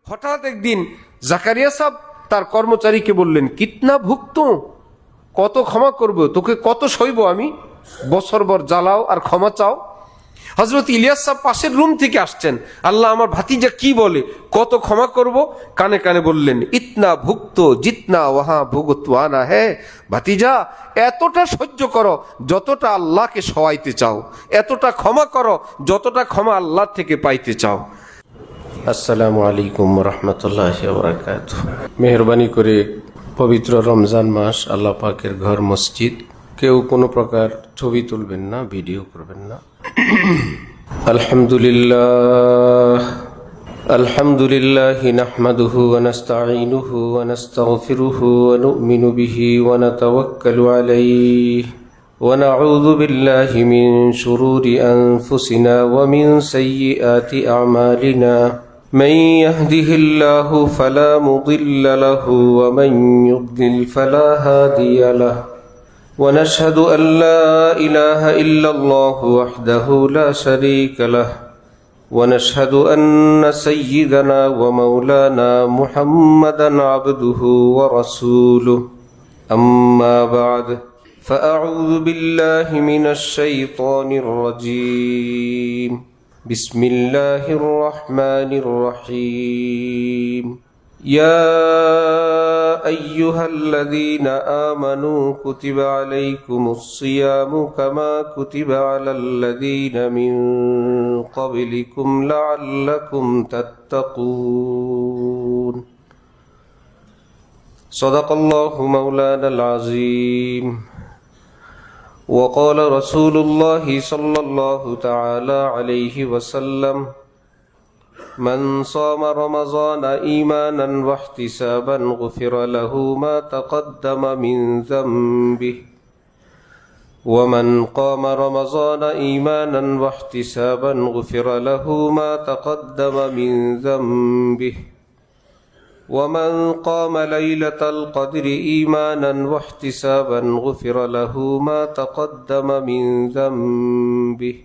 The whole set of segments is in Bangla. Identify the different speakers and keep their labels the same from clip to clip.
Speaker 1: হঠাৎ একদিন জাকারিয়া সাহেব তার কর্মচারীকে বললেন, কিতনা ভুক্ত, কত ক্ষমা করব, তোকে কত সইব আমি, বছরভর জ্বালাও আর ক্ষমা চাও। হযরত ইলিয়াস সাহেব পাশের রুম থেকে আসছেন, আল্লাহ আমার ভাতিজা কি বলে, কত ক্ষমা করব। কানে কানে বললেন, ইতনা ভুক্ত জিতনা ওয়াহা ভুগতওয়ানা হে, ভাতিজা এতটা সহ্য করো যতটা আল্লাহকে সওয়াইতে চাও, এতটা ক্ষমা করো যতটা ক্ষমা আল্লাহ থেকে পাইতে চাও। আসসালামু আলাইকুম রহমতুল্লাহি ওয়া বারাকাতুহু। মেহরবানি করে পবিত্র রমজান মাস, আল্লাহ পাকের ঘর মসজিদ, কেউ কোনো প্রকার ছবি তুলবেন না, ভিডিও করবেন না। আলহামদুলিল্লাহ নাহমাদুহু ওয়া নাস্তাঈনুহু ওয়া নাস্তাগফিরুহু ওয়া নু'মিনু বিহি ওয়া নাতাওয়াক্কালু আলাইহি ওয়া নাউযু বিল্লাহি মিন শুরুরি আনফুসিনা ওয়া মিন সাইয়্যিআতি আমালিনা। من يهده الله فلا مضل له ومن يضلل فلا هادي له ونشهد أن لا إله إلا الله وحده لا شريك له ونشهد أن سيدنا ومولانا محمدا عبده ورسوله أما بعد فأعوذ بالله من الشيطان الرجيم بسم الله الرحمن الرحيم يا أيها الذين آمنوا كتب عليكم الصيام كما كتب على الذين من قبلكم لعلكم تتقون صدق الله مولانا العظيم وقال رسول الله صلى الله تعالى عليه وسلم من صام رمضان إيمانا واحتسابا غفر له ما تقدم من ذنبه ومن قام رمضان إيمانا واحتسابا غفر له ما تقدم من ذنبه ومن قام ليلة القدر إيمانا واحتسابا غفر له ما تقدم من ذنبه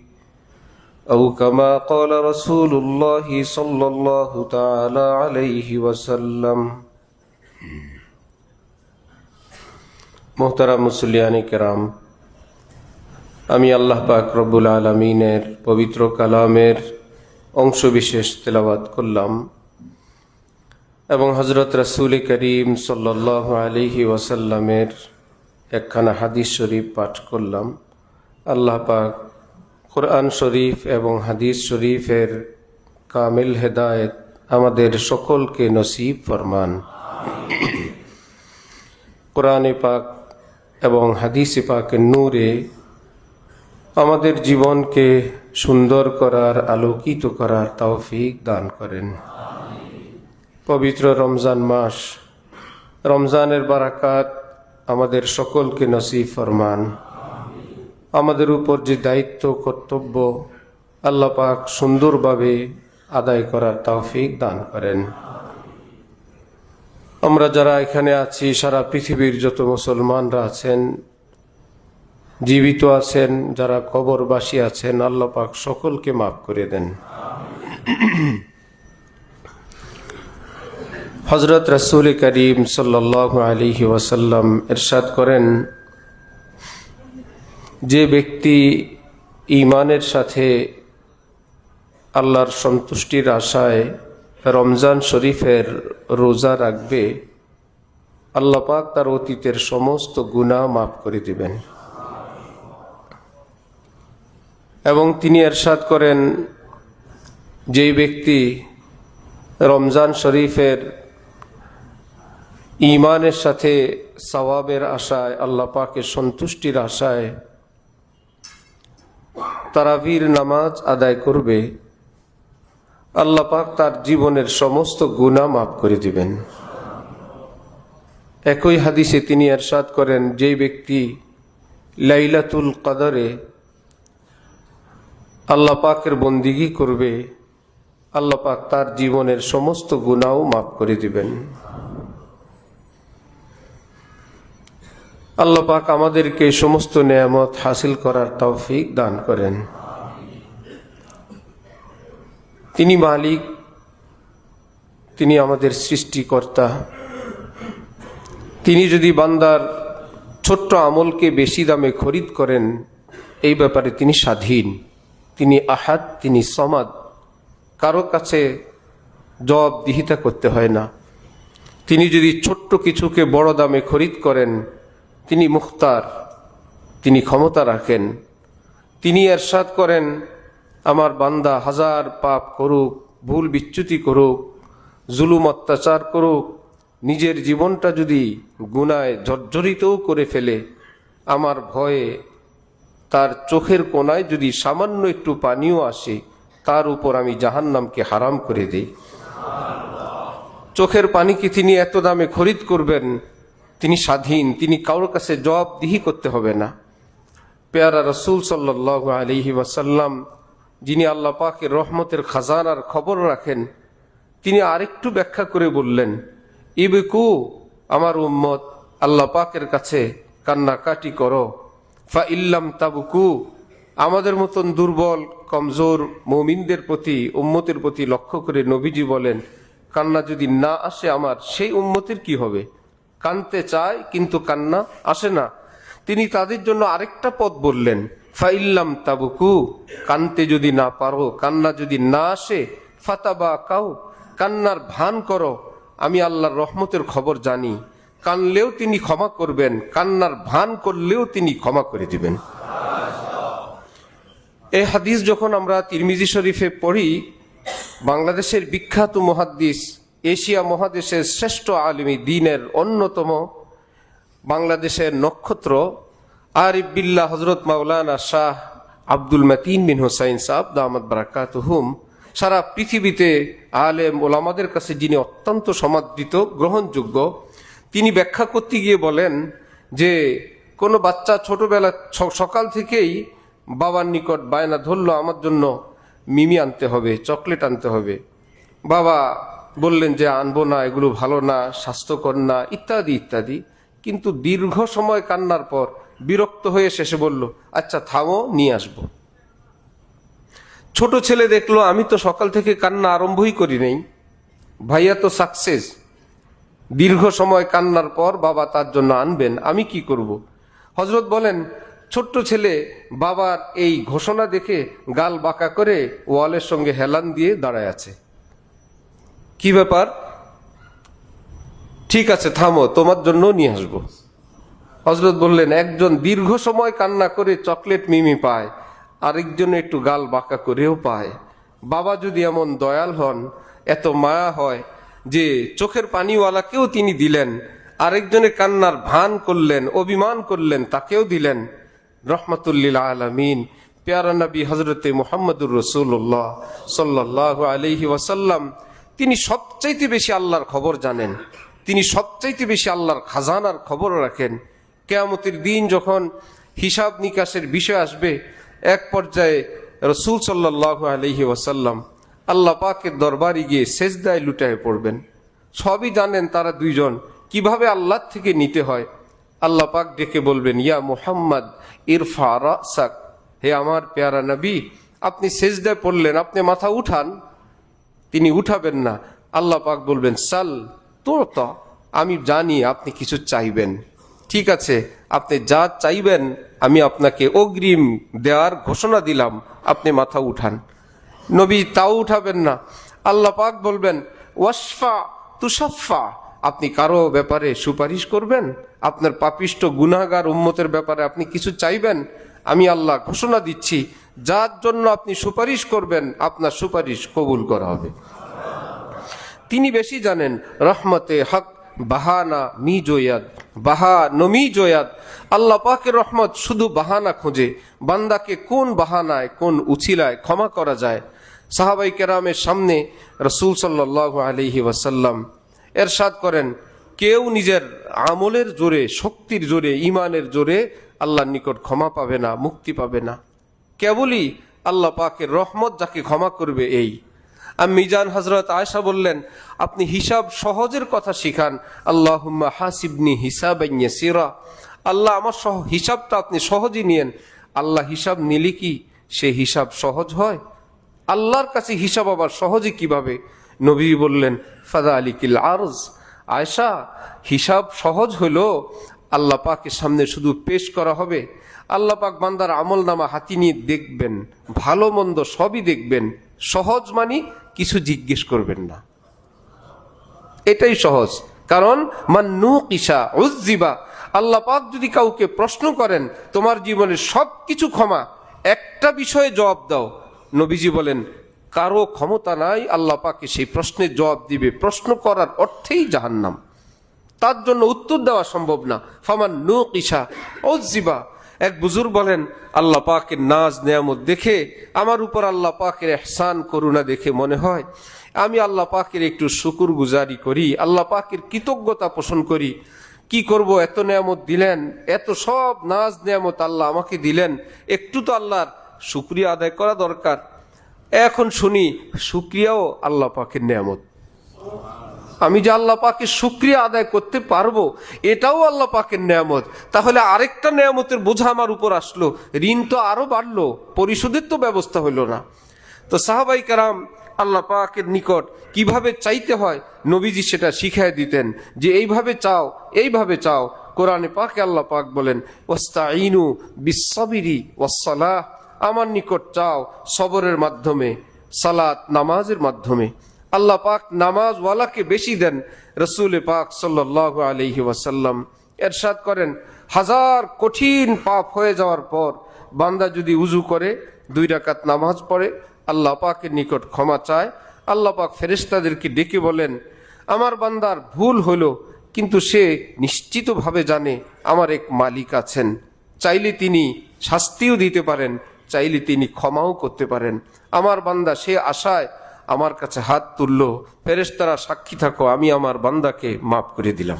Speaker 1: أو كما قال رسول الله صلى الله تعالى عليه وسلم। মোহতারাম মুসল্লিয়ানে কেরাম, আমি আল্লাহ পাক রব্বুল আলামিনের পবিত্র কালামের অংশবিশেষ তেলাওয়াত করলাম এবং হযরত রাসূল করিম সাল্লাল্লাহু আলাইহি ওয়াসাল্লামের একখানা হাদিস শরীফ পাঠ করলাম। আল্লাহ পাক কুরআন শরীফ এবং হাদিস শরীফের কামিল হেদায়েত আমাদের সকলকে নসিব ফরমান। কোরআনে পাক এবং হাদিসে পাকের নূরে আমাদের জীবনকে সুন্দর করার, আলোকিত করার তৌফিক দান করেন। পবিত্র রমজান মাস, রমজানের বারাকাত আমাদের সকলকে নসিব ফরমান। আমাদের উপর যে দায়িত্ব, কর্তব্য, আল্লাহ পাক সুন্দরভাবে আদায় করার তৌফিক দান করেন। আমরা যারা এখানে আছি, সারা পৃথিবীর যত মুসলমানরা আছেন, জীবিত আছেন, যারা কবরবাসী আছেন, আল্লাহ পাক সকলকে মাফ করে দেন। হযরত রাসূল করিম সাল্লাল্লাহু আলাইহি ওয়াসাল্লাম ইরশাদ করেন, যে ব্যক্তি ঈমানের সাথে আল্লাহর সন্তুষ্টির আশায় রমজান শরীফের রোজা রাখবে, আল্লাহ পাক তার অতীতের সমস্ত গুনাহ মাফ করে দিবেন। এবং তিনি ইরশাদ করেন, যে ব্যক্তি রমজান শরীফের ঈমানের সাথে সওয়াবের আশায়, আল্লাহ পাকের সন্তুষ্টির আশায় তারাবির নামাজ আদায় করবে, আল্লাহ পাক তার জীবনের সমস্ত গুনাহ মাফ করে দিবেন। একই হাদিসে তিনি ইরশাদ করেন, যে ব্যক্তি লাইলাতুল কদরে আল্লাহ পাকের বন্দিগি করবে, আল্লাহ পাক তার জীবনের সমস্ত গুনাহ মাফ করে দিবেন। আল্লাহ পাক আমাদেরকে সমস্ত নেয়ামত হাসিল করার তৌফিক দান করেন। তিনি মালিক, তিনি আমাদের সৃষ্টিকর্তা। তিনি যদি বান্দার ছোট্ট আমলকে বেশি দামে খরিদ করেন, এই ব্যাপারে তিনি স্বাধীন। তিনি আহাদ, তিনি সমাদ, কারো কাছে জবাবদিহিতা করতে হয় না। তিনি যদি ছোট্ট কিছুকে বড় দামে খরিদ করেন, তিনি মুখতার, তিনি ক্ষমতা রাখেন। তিনি ইরশাদ করেন, আমার বান্দা হাজার পাপ করুক, ভুল বিচ্যুতি করুক, জুলুম অত্যাচার করুক, নিজের জীবনটা যদি গুনায় জর্জরিতও করে ফেলে, আমার ভয়ে তার চোখের কোণায় যদি সামান্য একটু পানিও আসে, তার উপর আমি জাহান্নামকে হারাম করে দেই। চোখের পানিকে তিনি এত দামে খরিদ করবেন, তিনি স্বাধীন, তিনি কারোর কাছে জবাবদিহি করতে হবে না। পেয়ারা রসুল সাল্লাল্লাহু আলাইহি ওয়াসাল্লাম, যিনি আল্লাহ পাকের রহমতের খাজানার খবর রাখেন, তিনি আরেকটু ব্যাখ্যা করে বললেন, ইবকু, আমার উম্মত, আল্লাহ পাকের কাছে কান্নাকাটি করো। ফা ইল্লাম তাবকু, আমাদের মতন দুর্বল কমজোর মুমিনদের প্রতি, উম্মতের প্রতি লক্ষ্য করে নবীজি বলেন, কান্না যদি না আসে আমার, সেই উম্মতের কি হবে? কানতে চায় কিন্তু কান্না আসে না। তিনি তাদের জন্য আরেকটা পথ বললেন, ফা ইল্লাম তাবকু, কানতে যদি না পারো, কান্না যদি না আসে, ফাতাবা কাউ, কান্নার ভান করো। আমি আল্লাহর রহমতের খবর জানি, কানলেও তিনি ক্ষমা করবেন, কান্নার ভান করলেও তিনি ক্ষমা করে দিবেন। এই হাদিস যখন আমরা তিরমিজি শরীফে পড়ি, বাংলাদেশের বিখ্যাত মুহাদ্দিস, এশিয়া মহাদেশের শ্রেষ্ঠ আলিমি দ্বীনের অন্যতম, বাংলাদেশের নক্ষত্র আরিফ বিল্লাহ হযরত মাওলানা শাহ আব্দুল মতিন বিন হুসাইন সাহেব দামাত বারাকাতুহুম, সারা পৃথিবীতে আলেম ওলামাদের কাছে যিনি অত্যন্ত সমাদৃত, গ্রহণযোগ্য, তিনি ব্যাখ্যা করতে গিয়ে বলেন যে কোনো বাচ্চা ছোটবেলা সকাল থেকেই বাবার নিকট বায়না ধরলো, আমার জন্য মিমি আনতে হবে, চকলেট আনতে হবে। বাবা বললেন যে আনবো না, এগুলো ভালো না, স্বাস্থ্যকর না, ইত্যাদি ইত্যাদি। কিন্তু দীর্ঘ সময় কান্নার পর বিরক্ত হয়ে শেষে বলল, আচ্ছা থামো, নিয়ে আসবো। ছোট ছেলে দেখলো, আমি তো সকাল থেকে কান্না আরম্ভই করি নাই, ভাইয়া তো সাকসেস, দীর্ঘ সময় কান্নার পর বাবা তার জন্য আনবেন, আমি কি করব? হযরত বলেন, ছোট্ট ছেলে বাবার এই ঘোষণা দেখে গাল বাঁকা করে ওয়ালের সঙ্গে হেলান দিয়ে দাঁড়ায় আছে। কি ব্যাপার? ঠিক আছে থামো, তোমার জন্য নিয়ে আসবো। হযরত বললেন, একজন দীর্ঘ সময় কান্না করে চকলেট মিমি পায়, আরেকজন একটু গাল বাঁকা করেও পায়। বাবা যদি এমন দয়াল হন, এত মায়া হয় যে চোখের পানিওয়ালাকেও তিনি দিলেন, আরেকজনের কান্নার ভান করলেন, অভিমান করলেন, তাকেও দিলেন। রহমাতুল্লিল আলামিন পেয়ারা নবী হযরতে মুহাম্মদুর রাসূলুল্লাহ সাল্লাল্লাহু আলাইহি ওয়াসাল্লাম, তিনি সবচাইতে বেশি আল্লাহর খবর জানেন, তিনি সবচাইতে বেশি আল্লাহর খাজানার খবর রাখেন। কিয়ামতের দিন যখন হিসাব নিকাশের বিষয় আসবে, এক পর্যায়ে রাসূল সাল্লাল্লাহু আলাইহি ওয়াসাল্লাম আল্লাহ পাকের দরবারে গিয়ে সেজদায় লুটায়ে পড়বেন। সবই জানেন তারা দুইজন কিভাবে আল্লাহ থেকে নিতে হয়। আল্লাহ পাক ডেকে বলবেন, ইয়া মুহাম্মদ ইরফা রাসাক, হে আমার পেয়ারা নবী, আপনি সেজদায় পড়লেন, আপনি মাথা উঠান। তিনি উঠাবেন না। আল্লাহ পাক বলবেন, সাল তুতা, আমি জানি আপনি কিছু চাইবেন, ঠিক আছে, আপনি যা চাইবেন আমি আপনাকে অগ্রিম দেওয়ার ঘোষণা দিলাম, আপনি মাথা উঠান। নবী তাও উঠাবেন না। আল্লাহ পাক বলবেন, ওয়াসফা তুসাফা, আপনি কারো ব্যাপারে সুপারিশ করবেন, আপনার পাপিষ্ট গুনাহগার উম্মতের ব্যাপারে আপনি কিছু চাইবেন, আমি আল্লাহ ঘোষণা দিচ্ছি, যার জন্য আপনি সুপারিশ করবেন আপনার সুপারিশ কবুল করা হবে। তিনি বেশি জানেন। রহমতে হক বাহানা মি জোয়াদ, বাহা নমি জোয়াদ। আল্লাহ পাকের রহমত শুধু বাহানা খোঁজে, বান্দাকে কোন বাহানায়, কোন উছিলায় ক্ষমা করা যায়। সাহাবাই কেরামের সামনে রাসূল সাল্লাল্লাহু আলাইহি ওয়াসাল্লাম এরশাদ করেন, কেউ নিজের আমলের জোরে, শক্তির জোরে, ইমানের জোরে আল্লাহর নিকট ক্ষমা পাবে না, মুক্তি পাবে না। কেবলই আল্লাহ পাকের রহমত যাকে ক্ষমা করবে। এই মিজান হযরত আয়েশা বললেন, আপনি হিসাব সহজের কথা শিখান। আল্লাহুম্মা হাসিবনি হিসাবান ইয়াসিরা, আল্লাহ আমার হিসাবটা আপনি সহজই নিয়েন। আল্লাহ হিসাব নিলে কি সে হিসাব সহজ হয়? আল্লাহর কাছে হিসাব আবার সহজে কিভাবে? নবী বললেন ফাযালিকিল আরজ, আয়েশা হিসাব সহজ হলো, আল্লাহ পাকের সামনে শুধু পেশ করা হবে, আল্লাহ পাক বান্দার আমল নামা হাতি নিয়ে দেখবেন, ভালো মন্দ সবই দেখবেন। সহজ মানে কিছু জিজ্ঞেস করবেন না, এটাই সহজ। কারণ মান নুকিশা উযযিবা, আল্লাহ পাক যদি কাউকে প্রশ্ন করেন তোমার জীবনের সব কিছু ক্ষমা, একটা বিষয়ে জবাব দাও, নবীজি বলেন কারো ক্ষমতা নাই আল্লাহ পাকে সেই প্রশ্নের জবাব দিবে। প্রশ্ন করার অর্থেই জাহান্নাম, তার জন্য উত্তর দেওয়া সম্ভব না। ফামান নুকিশা উযযিবা। এক বুজুর্গ বলেন আল্লাহ পাকের নাজ নেয়ামত দেখে, আমার উপর আল্লাহ পাকের ইহসান করুণা দেখে মনে হয় আমি আল্লাহ পাকের একটু শুকুর গুজারি করি, আল্লাহ পাকের কৃতজ্ঞতা পোষণ করি। কি করব, এত নেয়ামত দিলেন, এত সব নাজ নেয়ামত আল্লাহ আমাকে দিলেন, একটু তো আল্লাহর শুকরিয়া আদায় করা দরকার। এখন শুনি শুকরিয়াও আল্লাহ পাকের নেয়ামত, আমি যে আল্লাহ পাকের শুকরিয়া আদায় করতে পারবো এটাও আল্লাহ পাকের নেয়ামত। তাহলে আরেকটা নেয়ামতের বোঝা আমার উপর আসলো, ঋণ তো আরো বাড়লো, পরিশোধের তো ব্যবস্থা হইল না। তো সাহাবাই কেরাম আল্লাহ পাকের নিকট কিভাবে চাইতে হয় নবীজি সেটা শিখাই দিতেন, যে এইভাবে চাও, এইভাবে চাও। কোরআনে পাকে আল্লাহ পাক বলেন ওয়াস্তাঈনু বিসসাবিরি ওয়াসসালাহ, আমার নিকট চাও সবরের মাধ্যমে, সালাত নামাজের মাধ্যমে। আল্লাহ পাক নামাজওয়ালাকে বেশি দেন। রসুল পাক সাল্লাল্লাহু আলাইহি ওয়াসাল্লাম ইরশাদ করেন, হাজার কঠিন পাপ হয়ে যাওয়ার পর বান্দা যদি উজু করে 2 রাকাত নামাজ পড়ে, আল্লাহ পাকের নিকট ক্ষমা চায়, আল্লাহ পাক ফেরেশতাদেরকে ডেকে বলেন আমার বান্দার ভুল হলো, কিন্তু সে নিশ্চিতভাবে জানে আমার এক মালিক আছেন, চাইলে তিনি শাস্তিও দিতে পারেন, চাইলে তিনি ক্ষমাও করতে পারেন। আমার বান্দা সে আশায় আমার কাছে হাত তুললো, ফেরেশতারা সাক্ষী থাকো আমি আমার বান্দাকে মাফ করে দিলাম।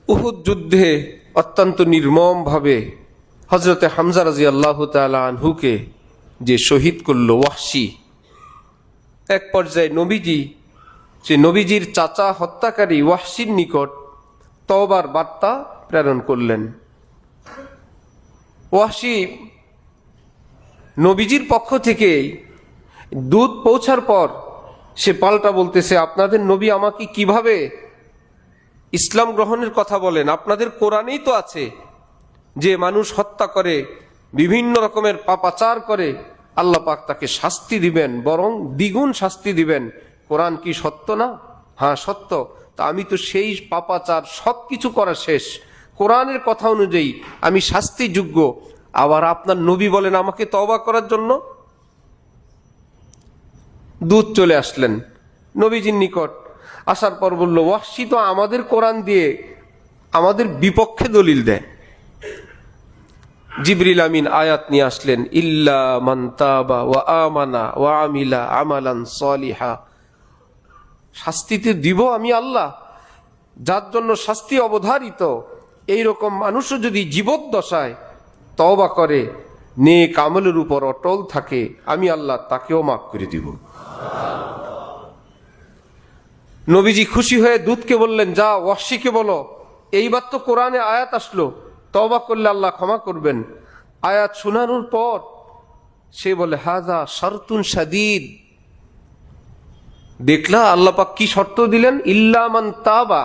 Speaker 1: উহুদ যুদ্ধে অত্যন্ত নির্মম ভাবে হযরতে হামজা রাদিয়াল্লাহু তাআলা আনহুকে যে শহীদ করলো ওয়াহশী, এক পর্যায়ে নবীজি যে নবীজির চাচা হত্যাকারী ওয়াহশীর নিকট তওবার বার্তা প্রেরণ করলেন। ওয়াহশী নবীজির পক্ষ থেকে দূত পৌঁছার পর সে পাল্টা বলতেছে আপনাদের নবী আমাকে কিভাবে ইসলাম গ্রহণের কথা বলেন, আপনাদের কোরআনেই তো আছে যে মানুষ হত্যা করে, বিভিন্ন রকমের পাপাচার করে, আল্লাহ পাক তাকে শাস্তি দিবেন, বরং দ্বিগুণ শাস্তি দিবেন। কোরআন কি সত্য না? হ্যাঁ সত্য। তা আমি তো সেই পাপাচার সব কিছু করা শেষ, কোরআনের কথা অনুযায়ী আমি শাস্তিযোগ্য, আবার আপনার নবী বলেন আমাকে তওবা করার জন্য। দূত চলে আসলেন নবীজির নিকট, আসার পর বলল ওয়াহশী তো আমাদের কোরআন দিয়ে আমাদের বিপক্ষে দলিল দেয়। জিবরিল আমিন আয়াত নিয়ে আসলেন ইল্লা মান তাবা ওয়া আমানা ওয়া আমিলা আমালান সালিহা, শাস্তিতে দিব আমি আল্লাহ, যার জন্য শাস্তি অবধারিত, এইরকম মানুষও যদি জীবদ্দশায় তওবা করে, নেক আমলের উপর অটল থাকে, আমি আল্লাহ তাকেও মাফ করে দিব। নবীজি খুশি হয়ে দূতকে বললেন যা ওয়াহশীকে বলো এইবার তো কোরআনে আয়াত আসলো, তওবা করলে আল্লাহ ক্ষমা করবেন। আয়াত শোনানোর পর সে বলে হাযা শারতুন শাদীদ। দেখলা আল্লাহ পাক কি শর্ত দিলেন, ইল্লা মান তাবা,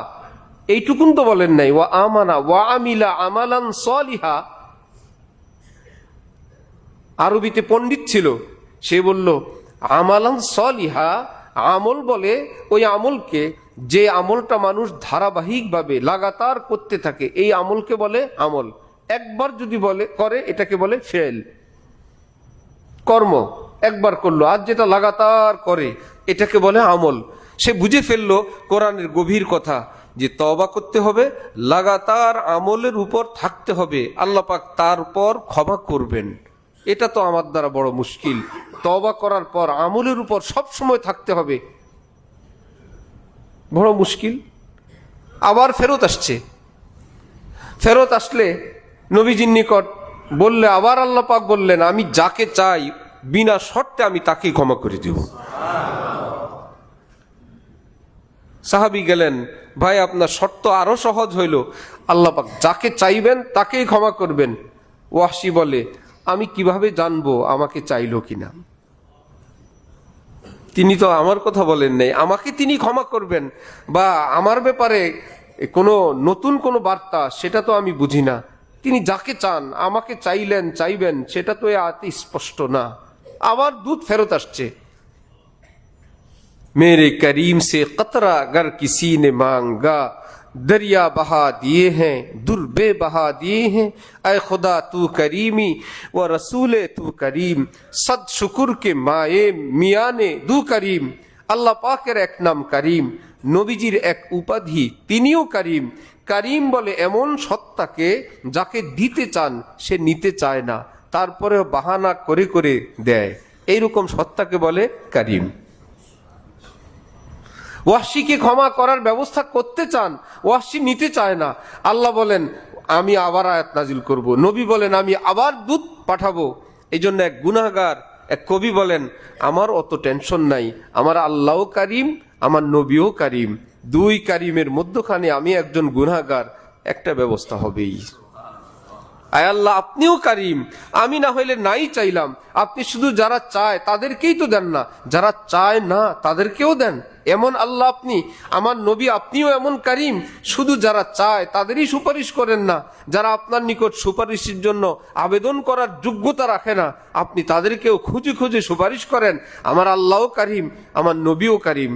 Speaker 1: এইটুকুন তো বলেন নাই ওয়া আমানা ওয়া আমিলা আমালান সালিহা। আরবিতে পণ্ডিত ছিল, সে বলল আমালান সালিহা, আমল বলে ওই আমলকে যে আমলটা মানুষ ধারাবাহিকভাবে লাগাতার করতে থাকে, এই আমলকে বলে আমল। একবার যদি বলে করে এটাকে বলে ফেল, কর্ম একবার করলো, আর যেটা লাগাতার করে এটাকে বলে আমল। সে বুঝে ফেললো কোরআনের গভীর কথা, যে তওবা করতে হবে, লাগাতার আমলের উপর থাকতে হবে, আল্লাহ পাক তারপর ক্ষমা করবেন। এটা তো আমার দ্বারা বড় মুশকিল, তওবা করার পর আমলের উপর সব সময় থাকতে হবে, বড় মুশকিল। আবার ফেরত আসছে, ফেরত আসলে নবীজির নিকট বললে আবার আল্লাহ পাক বললেন আমি যাকে চাই বিনা শর্তে আমি তাকেই ক্ষমা করে দেব। সাহাবী গেলেন, ভাই আপনার শর্ত আরো সহজ হইল, আল্লাহ পাক যাকে চাইবেন তাকেই ক্ষমা করবেন। ওয়াহশী বলে আমি কিভাবে জানবো আমাকে চাইলো কিনা? তিনি তো আমার কথা বলেন নাই, আমাকে তিনি ক্ষমা করবেন বা আমার ব্যাপারে কোনো নতুন কোনো বার্তা সেটা তো আমি বুঝি না। তিনি যাকে চান আমাকে চাইবেন সেটা তো এত স্পষ্ট না। আবার দুধ ফেরত আসছে। मेरे करीम से कतरा अगर किसी ने मांगा, दरिया बहा दिए हैं दुर्बे बहा दिए हैं, ऐ खुदा तू करीमी व रसूले तू करीम, सद शुक्र के माए मियाँ ने दू करीम। আল্লাহ পাকের এক নাম করিম, নবীজির এক উপাধি তিনিও করিম। করিম বলে এমন সত্তাকে যাকে দিতে চান সে নিতে চায় না, তারপরে বাহানা করে করে দেয়, এইরকম সত্তাকে বলে করিম। ওয়াহশীকে ক্ষমা করার ব্যবস্থা করতে চান, ওয়াহশী নিতে চায় না। আল্লাহ বলেন আমি আবার আয়াত নাজিল করব, নবী বলেন আমি আবার দূত পাঠাবো। এই জন্য এক গুনাহগার, এক কবি বলেন আমার অত টেনশন নাই, আমার আল্লাহও কারিম আমার নবীও কারিম, দুই কারিমের মধ্যখানে আমি একজন গুনাহগার, একটা ব্যবস্থা হবেই। আয় আল্লাহ আপনিও কারিম, আমি না হইলে নাই চাইলাম, আপনি শুধু যারা চায় তাদেরকেই তো দেন না, যারা চায় না তাদেরকেও দেন, এমন আল্লাহ আপনি। আমার নবী আপনিও এমন কারিম, শুধু যারা চায় তাদেরই সুপারিশ করেন না, যারা আপনার নিকট সুপারিশের জন্য আবেদন করার যোগ্যতা রাখে না আপনি তাদেরকেও খুঁজে খুঁজে সুপারিশ করেন। আমার আল্লাহও কারিম আমার নবীও কারিম।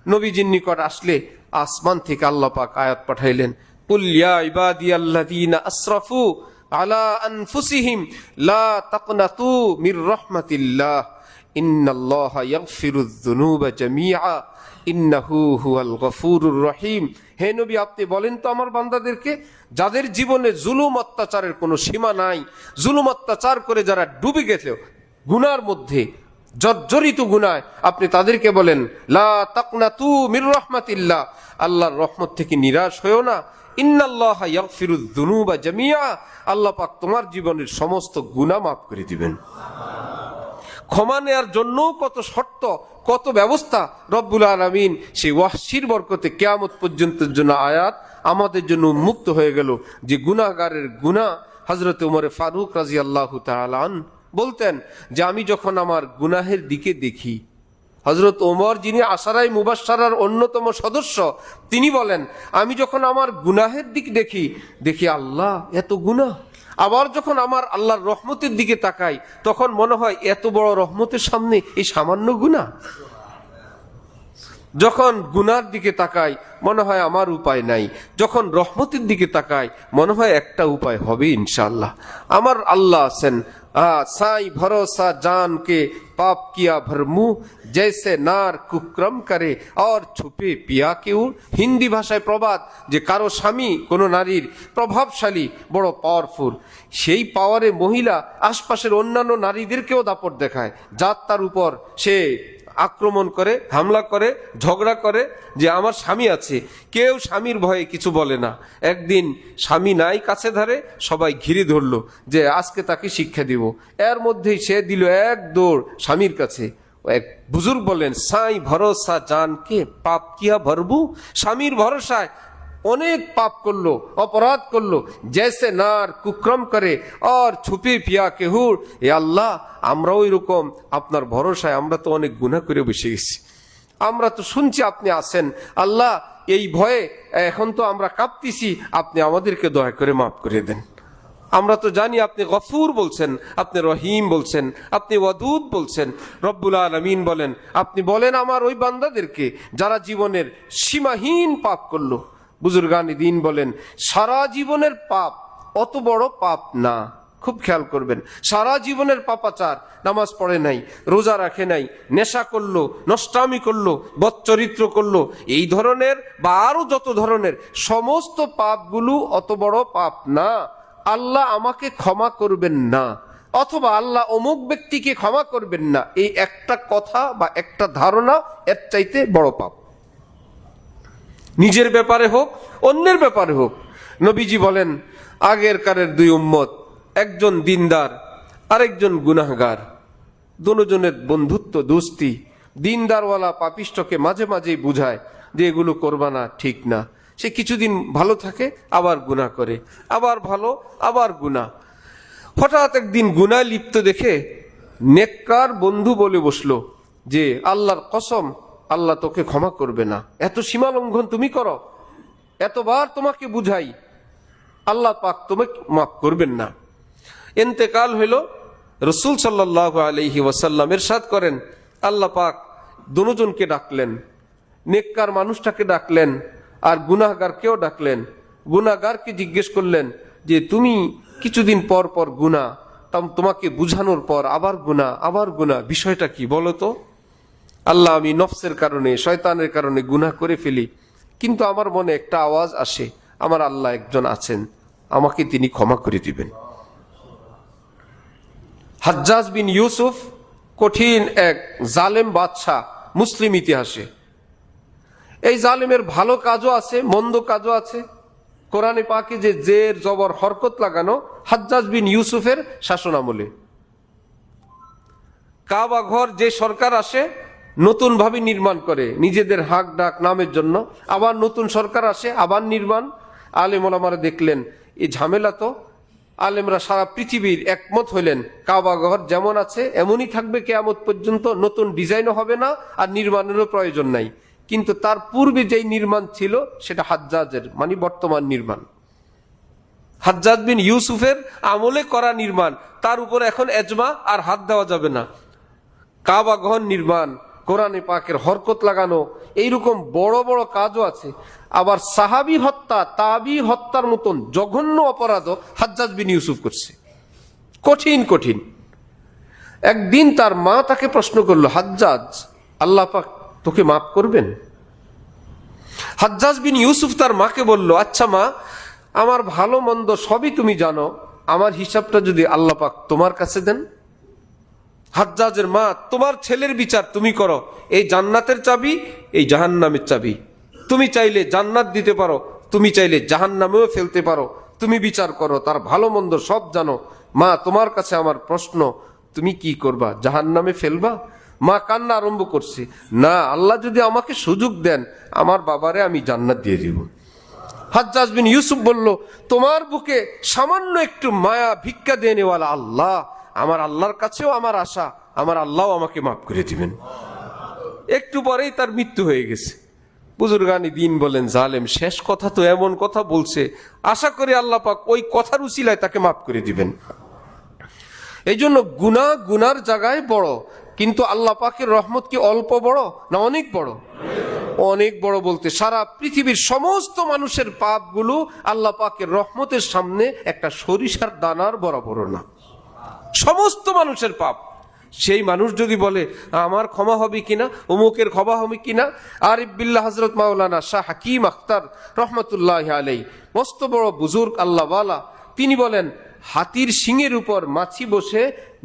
Speaker 1: নবীজির নিকট আসলে আসমান থেকে আল্লাহ পাক আয়াত পাঠাইলেন, কুল ইয়া ইবাদিয়াল্লাযীনা আসরাফু আলা আনফুসিহিম লা তাকনাতু মির রাহমাতিল্লাহ ইন্নাল্লাহা ইয়াগফিরুয যুনুবা জামিআ ইন্নাহু হুয়াল গফুরুর রহিম। হে নবী আপনি বলেন তো আমার বান্দাদেরকে, যাদের জীবনে জুলুম অত্যাচারের কোনো সীমা নাই, জুলুম অত্যাচার করে যারা ডুবে গেছে গুনার মধ্যে, জর্জরিত গুনায়, আপনি তাদেরকে বলেন লা তাকনাতু মির রাহমাতিল্লাহ, আল্লাহর রহমত থেকে নিরাশ হয়েও না। ইন্নাল্লাহা ইয়াগফিরুয যুনুবা জামিআ, আল্লাহ পাক তোমার জীবনের সমস্ত গুনাহ মাফ করে দিবেন। ক্ষমা নেয়ার জন্য কত শর্ত, কত ব্যবস্থা রব্বুল আলামিন সেই ওয়াহশীর বরকতে কিয়ামত পর্যন্তের জন্য আয়াত আমাদের জন্য উন্মুক্ত হয়ে গেল। যে গুনাহগারের গুনাহ, হযরত ওমর ফারুক রাদিয়াল্লাহু তাআলা আন বলতেন যে আমি যখন আমার গুনাহের দিকে দেখি, হযরত ওমর যিনি আশারায়ে মুবাশশারার অন্যতম সদস্য, তিনি বলেন আমি যখন আমার গুনাহের দিক দেখি আল্লাহ এত গুনাহ। আবার যখন আমার আল্লাহর রহমতের দিকে তাকাই তখন মনে হয় এত বড় রহমতের সামনে এই সামান্য গুনাহ। যখন গুনার দিকে তাকাই মনে হয় আমার উপায় নাই, যখন রহমতের দিকে তাকাই মনে হয় একটা উপায় হবে ইনশাআল্লাহ। আমার আল্লাহ আছেন, সাই ভরসা জান কে পাপ কিয়া ভরমু জैसे নার কুক্রম করে আর ছুপে পিয়া কেউ। হিন্দি ভাষায় প্রবাদ যে কারো স্বামী কোনো নারীর প্রভাবশালী, বড় পাওয়ারফুল, সেই পাওয়ারে মহিলা আশপাশের অন্যান্য নারীদেরকেও দাপট দেখায়, যার তার উপর সে আক্রমণ করে, হামলা করে, ঝগড়া করে যে আমার স্বামী আছে। কেউ স্বামীর ভয়ে কিছু বলে না। একদিন স্বামী নাই কাছে ধারে, সবাই ঘিরে ধরলো যে আজকে তাকে শিক্ষা দিব। এর মধ্যেই সে দিল এক দৌড় স্বামীর কাছে। এক বুজুর্গ বলেন সাই ভরসা জান কে পাপ কিয়া ভরবু, স্বামীর ভরসায় অনেক পাপ করলো, অপরাধ করলো, জैसे নার কুক্রম করে আর ছুপে পিয়া কেহুর। এ আল্লাহ আমরাও এরকম আপনার ভরসায় আমরা তো অনেক গুনাহ করে বসে গেছি, আমরা তো শুনছি আপনি আছেন আল্লাহ, এই ভয়ে এখন তো আমরা কাঁপতেছি, আপনি আমাদেরকে দয়া করে মাফ করে দেন। আমরা তো জানি আপনি গফুর বলছেন, আপনি রহিম বলছেন, আপনি ওয়াদুদ বলছেন। রব্বুল আলামিন বলেন আপনি বলেন আমার ওই বান্দাদেরকে যারা জীবনের সীমাহীন পাপ করলো। বুজুর্গানি দিন বলেন সারা জীবনের পাপ অত বড় পাপ না, খুব খেয়াল করবেন, সারা জীবনের পাপাচার, নামাজ পড়ে নাই, রোজা রাখে নাই, নেশা করলো, নষ্টামি করলো, বদচরিত্র করলো, এই ধরনের বা আরো যত ধরনের সমস্ত পাপগুলো অত বড় পাপ না, আল্লাহ আমাকে ক্ষমা করবেন না অথবা আল্লাহ অমুক ব্যক্তিকে ক্ষমা করবেন না, এই একটা কথা বা একটা ধারণা এর চাইতে বড় পাপ। নিজের ব্যাপারে হোক অন্যের ব্যাপারে হোক। নবীজি বলেন আগের কারের দুই উম্মত, একজন দিনদার আরেকজন গুনাহগার, দুজনের বন্ধুত্ব দোস্তি। দিনদারওয়ালা পাপিষ্টকে মাঝে মাঝেই বুঝায় যে এগুলো করবা না, ঠিক না। সে কিছুদিন ভালো থাকে আবার গুনাহ করে, আবার ভালো আবার গুনাহ। হঠাৎ একদিন গুনাহ লিপ্ত দেখে নেককার বন্ধু বলে বসলো যে আল্লাহর কসম, আল্লাহ তোকে ক্ষমা করবে না, এত সীমা লঙ্ঘন তুমি করো, এতবার তোমাকে বুঝাই, আল্লাহ পাক তোমাকে মাফ করবেন না। ইন্তেকাল হইল, রসুল সাল্লাল্লাহু আলাইহি ওয়াসাল্লাম ইরশাদ করেন, আল্লাহ পাক দুজনকে ডাকলেন, নেককার মানুষটাকে ডাকলেন আর গুনাহগারকেও ডাকলেন। গুনাহগারকে জিজ্ঞেস করলেন যে তুমি কিছুদিন পর পর গুনাহ, তোমাকে বুঝানোর পর আবার গুনাহ, আবার গুনাহ, বিষয়টা কি বলো তো? আল্লাহ, আমি নফসের কারণে, শয়তানের কারণে গুনাহ করে ফেলি, কিন্তু আমার মনে একটা আওয়াজ আসে, আমার আল্লাহ একজন আছেন, আমাকে তিনি ক্ষমা করে দিবেন। হাজ্জাজ বিন ইউসুফ কঠিন এক জালেম বাদশাহ মুসলিম ইতিহাসে। এই জালেমের ভালো কাজও আছে, মন্দ কাজও আছে। কোরআনে পাকে যে জের জবর হরকত লাগানো হাজ্জাজ বিন ইউসুফের শাসনামলে। কাবা ঘর যে সরকার আসে নতুন ভাবে নির্মাণ করে নিজেদের হাক ডাক নামের জন্য, আবার নতুন সরকার আসে আবার নির্মাণ। আলেম ওলামারা দেখলেন এই ঝামেলা, তো আলেমরা সারা পৃথিবীর একমত হইলেন কাবা ঘর যেমন আছে এমনই থাকবে কিয়ামত পর্যন্ত, নতুন ডিজাইনও হবে না আর নির্মাণেরও প্রয়োজন নাই। কিন্তু তার পূর্বে যেই নির্মাণ ছিল সেটা হাজ্জাজের, মানে বর্তমান নির্মাণ, হাজ্জাজ বিন ইউসুফের আমলে করা নির্মাণ, তার উপর এখন এজমা আর হাত দেওয়া যাবে না। কাবা ঘর নির্মাণ, কোরআনে পাকের হরকত লাগানো, এইরকম বড় বড় কাজও আছে। আবার সাহাবী হত্যা, তাবি হত্যার মতন জঘন্য অপরাধও হাজ্জাজ বিন ইউসুফ করছে, কঠিন কঠিন। একদিন তার মা তাকে প্রশ্ন করলো, হাজ্জাজ, আল্লাহ পাক তোকে মাফ করবেন? হাজ্জাজ বিন ইউসুফ তার মাকে বলল, আচ্ছা মা, আমার ভালো মন্দ সবই তুমি জানো, আমার হিসাবটা যদি আল্লাহ পাক তোমার কাছে দেন। হাজ্জাজের মা, তোমার ছেলের বিচার তুমি করো, এই জান্নাতের চাবি, এই জাহান্নামের চাবি, তুমি চাইলে জান্নাত দিতে পারো, তুমি চাইলে জাহান্নামেও ফেলতে পারো, তুমি বিচার করো, তার ভালো মন্দ সব জানো। মা, তোমার কাছে আমার প্রশ্ন, তুমি কি করবা? জাহান্নামে ফেলবা? মা কান্না আরম্ভ করছে, না, আল্লাহ যদি আমাকে সুযোগ দেন আমার বাবারে আমি জান্নাত দিয়ে দিব। হাজ্জাজ বিন ইউসুফ বলল, তোমার বুকে সামান্য একটু মায়া ভিক্ষা দিয়ে নেওয়ালা আল্লাহ, আমার আল্লাহর কাছেও আমার আশা, আমার আল্লাহ আমাকে মাফ করে দিবেন। একটু পরেই তার মৃত্যু হয়ে গেছে। বুজুর্গানি দিন বলেন, জালেম শেষ কথা তো এমন কথা বলছে, আশা করি আল্লাহ পাক ওই কথার উসিলায় তাকে মাফ করে দিবেন। এই জন্য গুনাহ গুনার জায়গায় বড়, কিন্তু আল্লাহ পাকের রহমত কি অল্প বড় না অনেক বড়? অনেক বড় বলতে সারা পৃথিবীর সমস্ত মানুষের পাপগুলো আল্লাহ পাকের রহমতের সামনে একটা সরিষার দানার বরাবর না। সমস্ত মানুষের পাপ, সেই মানুষ যদি বলে আমার ক্ষমা হবে কিনা, অমুকের ক্ষমা হবে কিনা। আরিফ বিল্লাহ হযরত মাওলানা শাহ হাকিম আখতার রহমতুল্লাহ আলাই, মস্ত বড় বুজুর্গ আল্লাহওয়ালা, তিনি বলেন হাতির শিঙের উপর মাছি বসে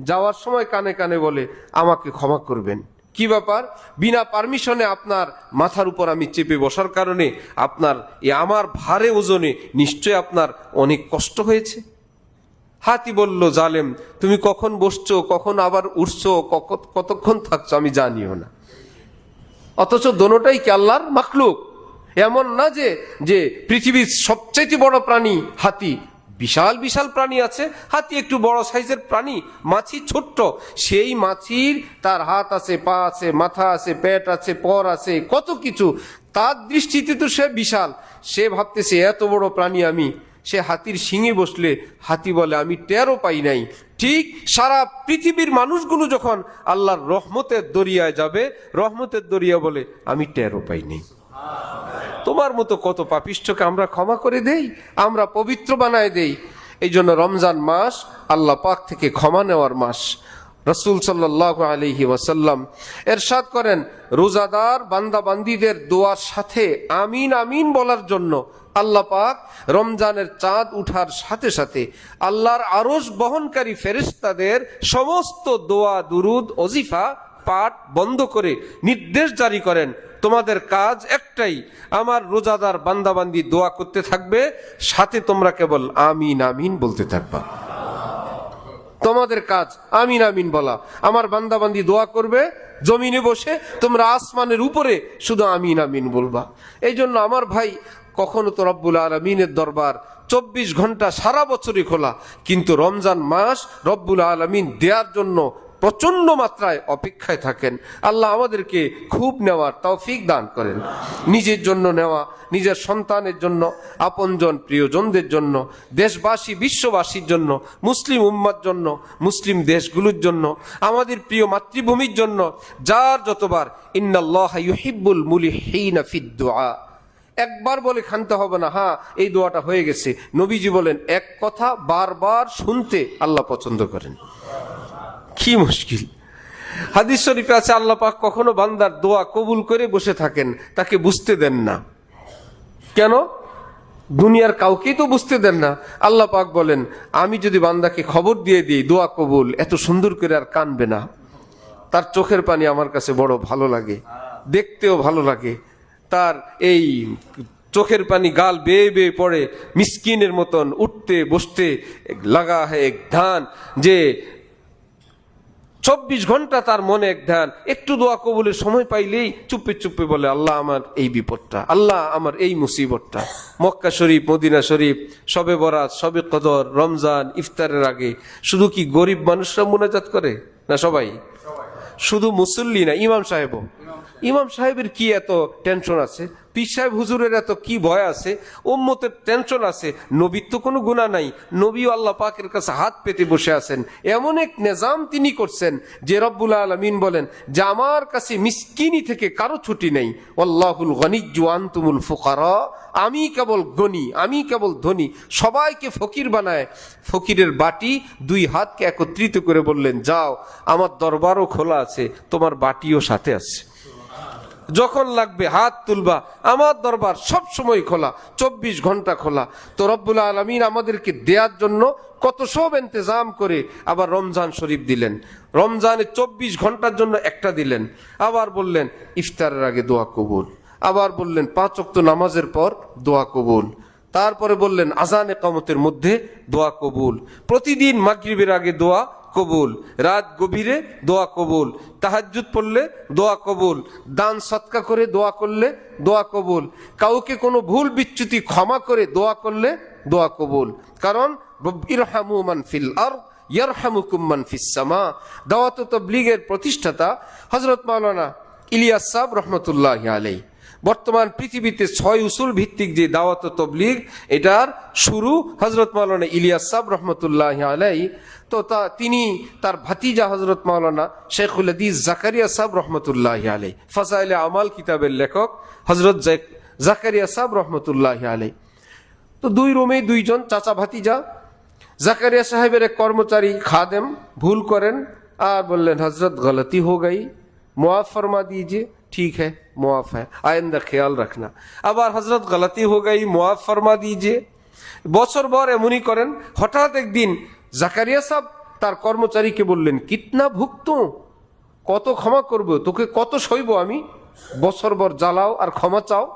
Speaker 1: যাওয়ার সময় কানে কানে বলে আমাকে ক্ষমা করবেন। কি ব্যাপার? বিনা পারমিশনে আপনার মাথার উপর আমি চেপে বসার কারণে আপনার আমার ভারে ওজনে নিশ্চয় আপনার অনেক কষ্ট হয়েছে। হাতি বলল, জালেম, তুমি কখন বসছো, কখন আবার উঠছো, কতক্ষণ থাকছো আমি জানিও না। অথচ দোনোটাই কি আল্লাহর মাখলুক। এমন না যে যে পৃথিবীর সবচেয়ে বড় প্রাণী হাতি, বিশাল বিশাল প্রাণী আছে, হাতি একটু বড় সাইজের প্রাণী, মাছি ছোট্ট, সেই মাছির তার হাত আছে, পা আছে, মাথা আছে, পেট আছে, পর আছে, কত কিছু, তার দৃষ্টিতে তো সে বিশাল, সে ভাবতেছে এত বড় প্রাণী আমি। সে হাতির শিঙে বসলে হাতি বলে আমি টেরও পাই নাই। ঠিক সারা পৃথিবীর মানুষগুলো যখন আল্লাহর রহমতের দরিয়ায় যাবে, রহমতের দরিয়া বলে আমি টেরও পাই নাই। তোমার মতো কত পাপিষ্ঠকে আমরা ক্ষমা করে দেই, আমরা পবিত্র বানায় দেই। এই জন্য রমজান মাস আল্লাহ পাক থেকে ক্ষমা নেওয়ার মাস। রাসূল সাল্লাল্লাহু আলাইহি ওয়াসাল্লাম ইরশাদ করেন, রোজাদার বান্দা বান্দীদের দোয়ার সাথে আমিন আমিন বলার জন্য আল্লাহ পাক রমজানের চাঁদ উঠার সাথে সাথে আল্লাহর আরশ বহনকারী ফেরেশতাদের সমস্ত দোয়া দুরুদ ওজিফা পাঠ বন্ধ করে নির্দেশ জারি করেন, তোমাদের কাজ একটাই, আমার রোজাদার বান্দাবান্দি দোয়া করতে থাকবে, সাথে তোমরা কেবল আমিন আমিন বলতে থাকবা। তোমাদের কাজ আমিন আমিন বলা, আমার বান্দাবান্দি দোয়া করবে, জমিনে বসে তোমরা আসমানের উপরে শুধু আমিন আমিন বলবা। এই জন্য আমার ভাই, কখনো তো রব্বুল আলামিনের দরবার 24 ঘন্টা সারা বছরই খোলা, কিন্তু রমজান মাস রব্বুল আলামিন দেওয়ার জন্য প্রচন্ড মাত্রায় অপেক্ষায় থাকেন। আল্লাহ আমাদেরকে খুব নেওয়ার তৌফিক দান করেন, নিজের জন্য নেওয়া, নিজের সন্তানের জন্য, আপনজন প্রিয়জনদের জন্য, দেশবাসী বিশ্ববাসীর জন্য, মুসলিম উম্মার জন্য, মুসলিম দেশগুলোর জন্য, আমাদের প্রিয় মাতৃভূমির জন্য, যার যতবার ইন্নাল্লাহা ইউহিব্বুল মুলিহিনা ফিদ দুআ, একবার বলে খানতে হবে না হ্যাঁ এই দোয়াটা হয়ে গেছে। নবীজি বলেন এক কথা বারবার শুনতে আল্লাহ পছন্দ করেন। কি মুশকিল! হাদিস শরীফে আছে আল্লাহ পাক কখনো বান্দার দোয়া কবুল করে বসে থাকেন, তাকে বুঝতে দেন না। কেন? দুনিয়ার কাউকেই তো বুঝতে দেন না। আল্লাহ পাক বলেন আমি যদি বান্দাকে খবর দিয়ে দিই দোয়া কবুল, এত সুন্দর করে আর কানবে না। তার চোখের পানি আমার কাছে বড় ভালো লাগে, দেখতেও ভালো লাগে। তার এই চোখের পানি গাল বেয়ে বেয়ে পড়ে, মিসকিনের মতন উঠতে বসতে লাগা হয় এক ধ্যান, যে 24 ঘন্টা তার মনে এক ধ্যান। একটু দোয়া কবুলের সময় পাইলেই চুপে চুপে বলে আল্লাহ আমার এই বিপদটা, আল্লাহ আমার এই মুসিবতটা। মক্কা শরীফ, মদিনা শরীফ, শবে বরাত, শবে কদর, রমজান, ইফতারের আগে শুধু কি গরিব মানুষরা মুনাজাত করে না? সবাই। শুধু মুসল্লি না, ইমাম সাহেবও। ইমাম সাহেবের কি এত টেনশন আছে? পীর সাহেব হুজুরের এত কি ভয় আছে? উম্মতের টেনশন আছে। নবীর তো কোনো গুনাহ নাই, নবীও আল্লাহ পাকের কাছে হাত পেতে বসে আছেন। এমন এক নিজাম তিনি করছেন যে রব্বুল আলামিন বলেন যে আমার কাছে মিসকিনি থেকে কারো ছুটি নেই। আল্লাহুল গনিয়্যু আনতুমুল ফুকারা, আমি কেবল গনি, আমি কেবল ধনী, সবাইকে ফকির বানায়। ফকিরের বাটি 2 হাতকে একত্রিত করে বললেন যাও, আমার দরবারও খোলা আছে, তোমার বাটিও সাথে আছে, যখন লাগবে হাত তুলবা, আমার দরবার সব সময় খোলা, 24 ঘন্টা খোলা। তো রব্বুল আলামিন আমাদেরকে দেওয়ার জন্য কত সব ইন্তজাম করে আবার রমজান শরীফ দিলেন। রমজানে 24 ঘন্টার জন্য একটা দিলেন। আবার বললেন ইফতারের আগে দোয়া কবুল। আবার বললেন 5 ওয়াক্ত নামাজের পর দোয়া কবুল। তারপরে বললেন আজান ইকামতের মধ্যে দোয়া কবুল। প্রতিদিন মাগরিবের আগে দোয়া কবুল, রাত গভীরে দোয়া কবুল, তাহাজ্জুদ পড়লে দোয়া কবুল, দান সৎকা করে দোয়া করলে দোয়া কবুল, কাউকে কোনো ভুল বিচ্যুতি ক্ষমা করে দোয়া করলে দোয়া কবুল। কারণ ইরহামু মান ফিল আরদ ইয়ারহামুকুম মান ফিস সামা। দাওয়াত ও তাবলীগের প্রতিষ্ঠাতা হযরত মাওলানা ইলিয়াস সাহেব রহমতুল্লাহি আলাইহি। বর্তমান পৃথিবীতে 6 উসুল ভিত্তিক যে দাওয়াত ও তাবলীগ, এটার শুরু হযরত মাওলানা ইলিয়াস সাহেব রহমতুল্লাহি আলাইহি। তো তিনি তার ভাতিজা হযরত মাওলানা শেখুল হাদিস জাকারিয়া সাহেব রহমতুল্লাহি আলাইহি, ফাজাইলে আমাল কিতাবের লেখক হযরত জাকারিয়া সাহেব রহমতুল্লাহি আলাইহি। তো 2 রুমে 2 জন চাচা ভাতিজা। জাকারিয়া সাহেবের এক কর্মচারী খাদেম ভুল করেন আর বললেন হযরত গলতি হো গই, মুআফ ফরমা দीजिए। ठीक है, मुआफ है, आइंदा ख्याल रखना। আবার হযরত গলতি হো গই, মুআফ ফরমা दीजिए। বছর ভর এমনই করেন। হঠাৎ একদিন জাকারিয়া সাহেব তার কর্মচারীকে বললেন কিতনা ভুগতো, কত ক্ষমা করব, তোকে কত সইব আমি, বছর ভর জ্বালাও আর ক্ষমা চাও।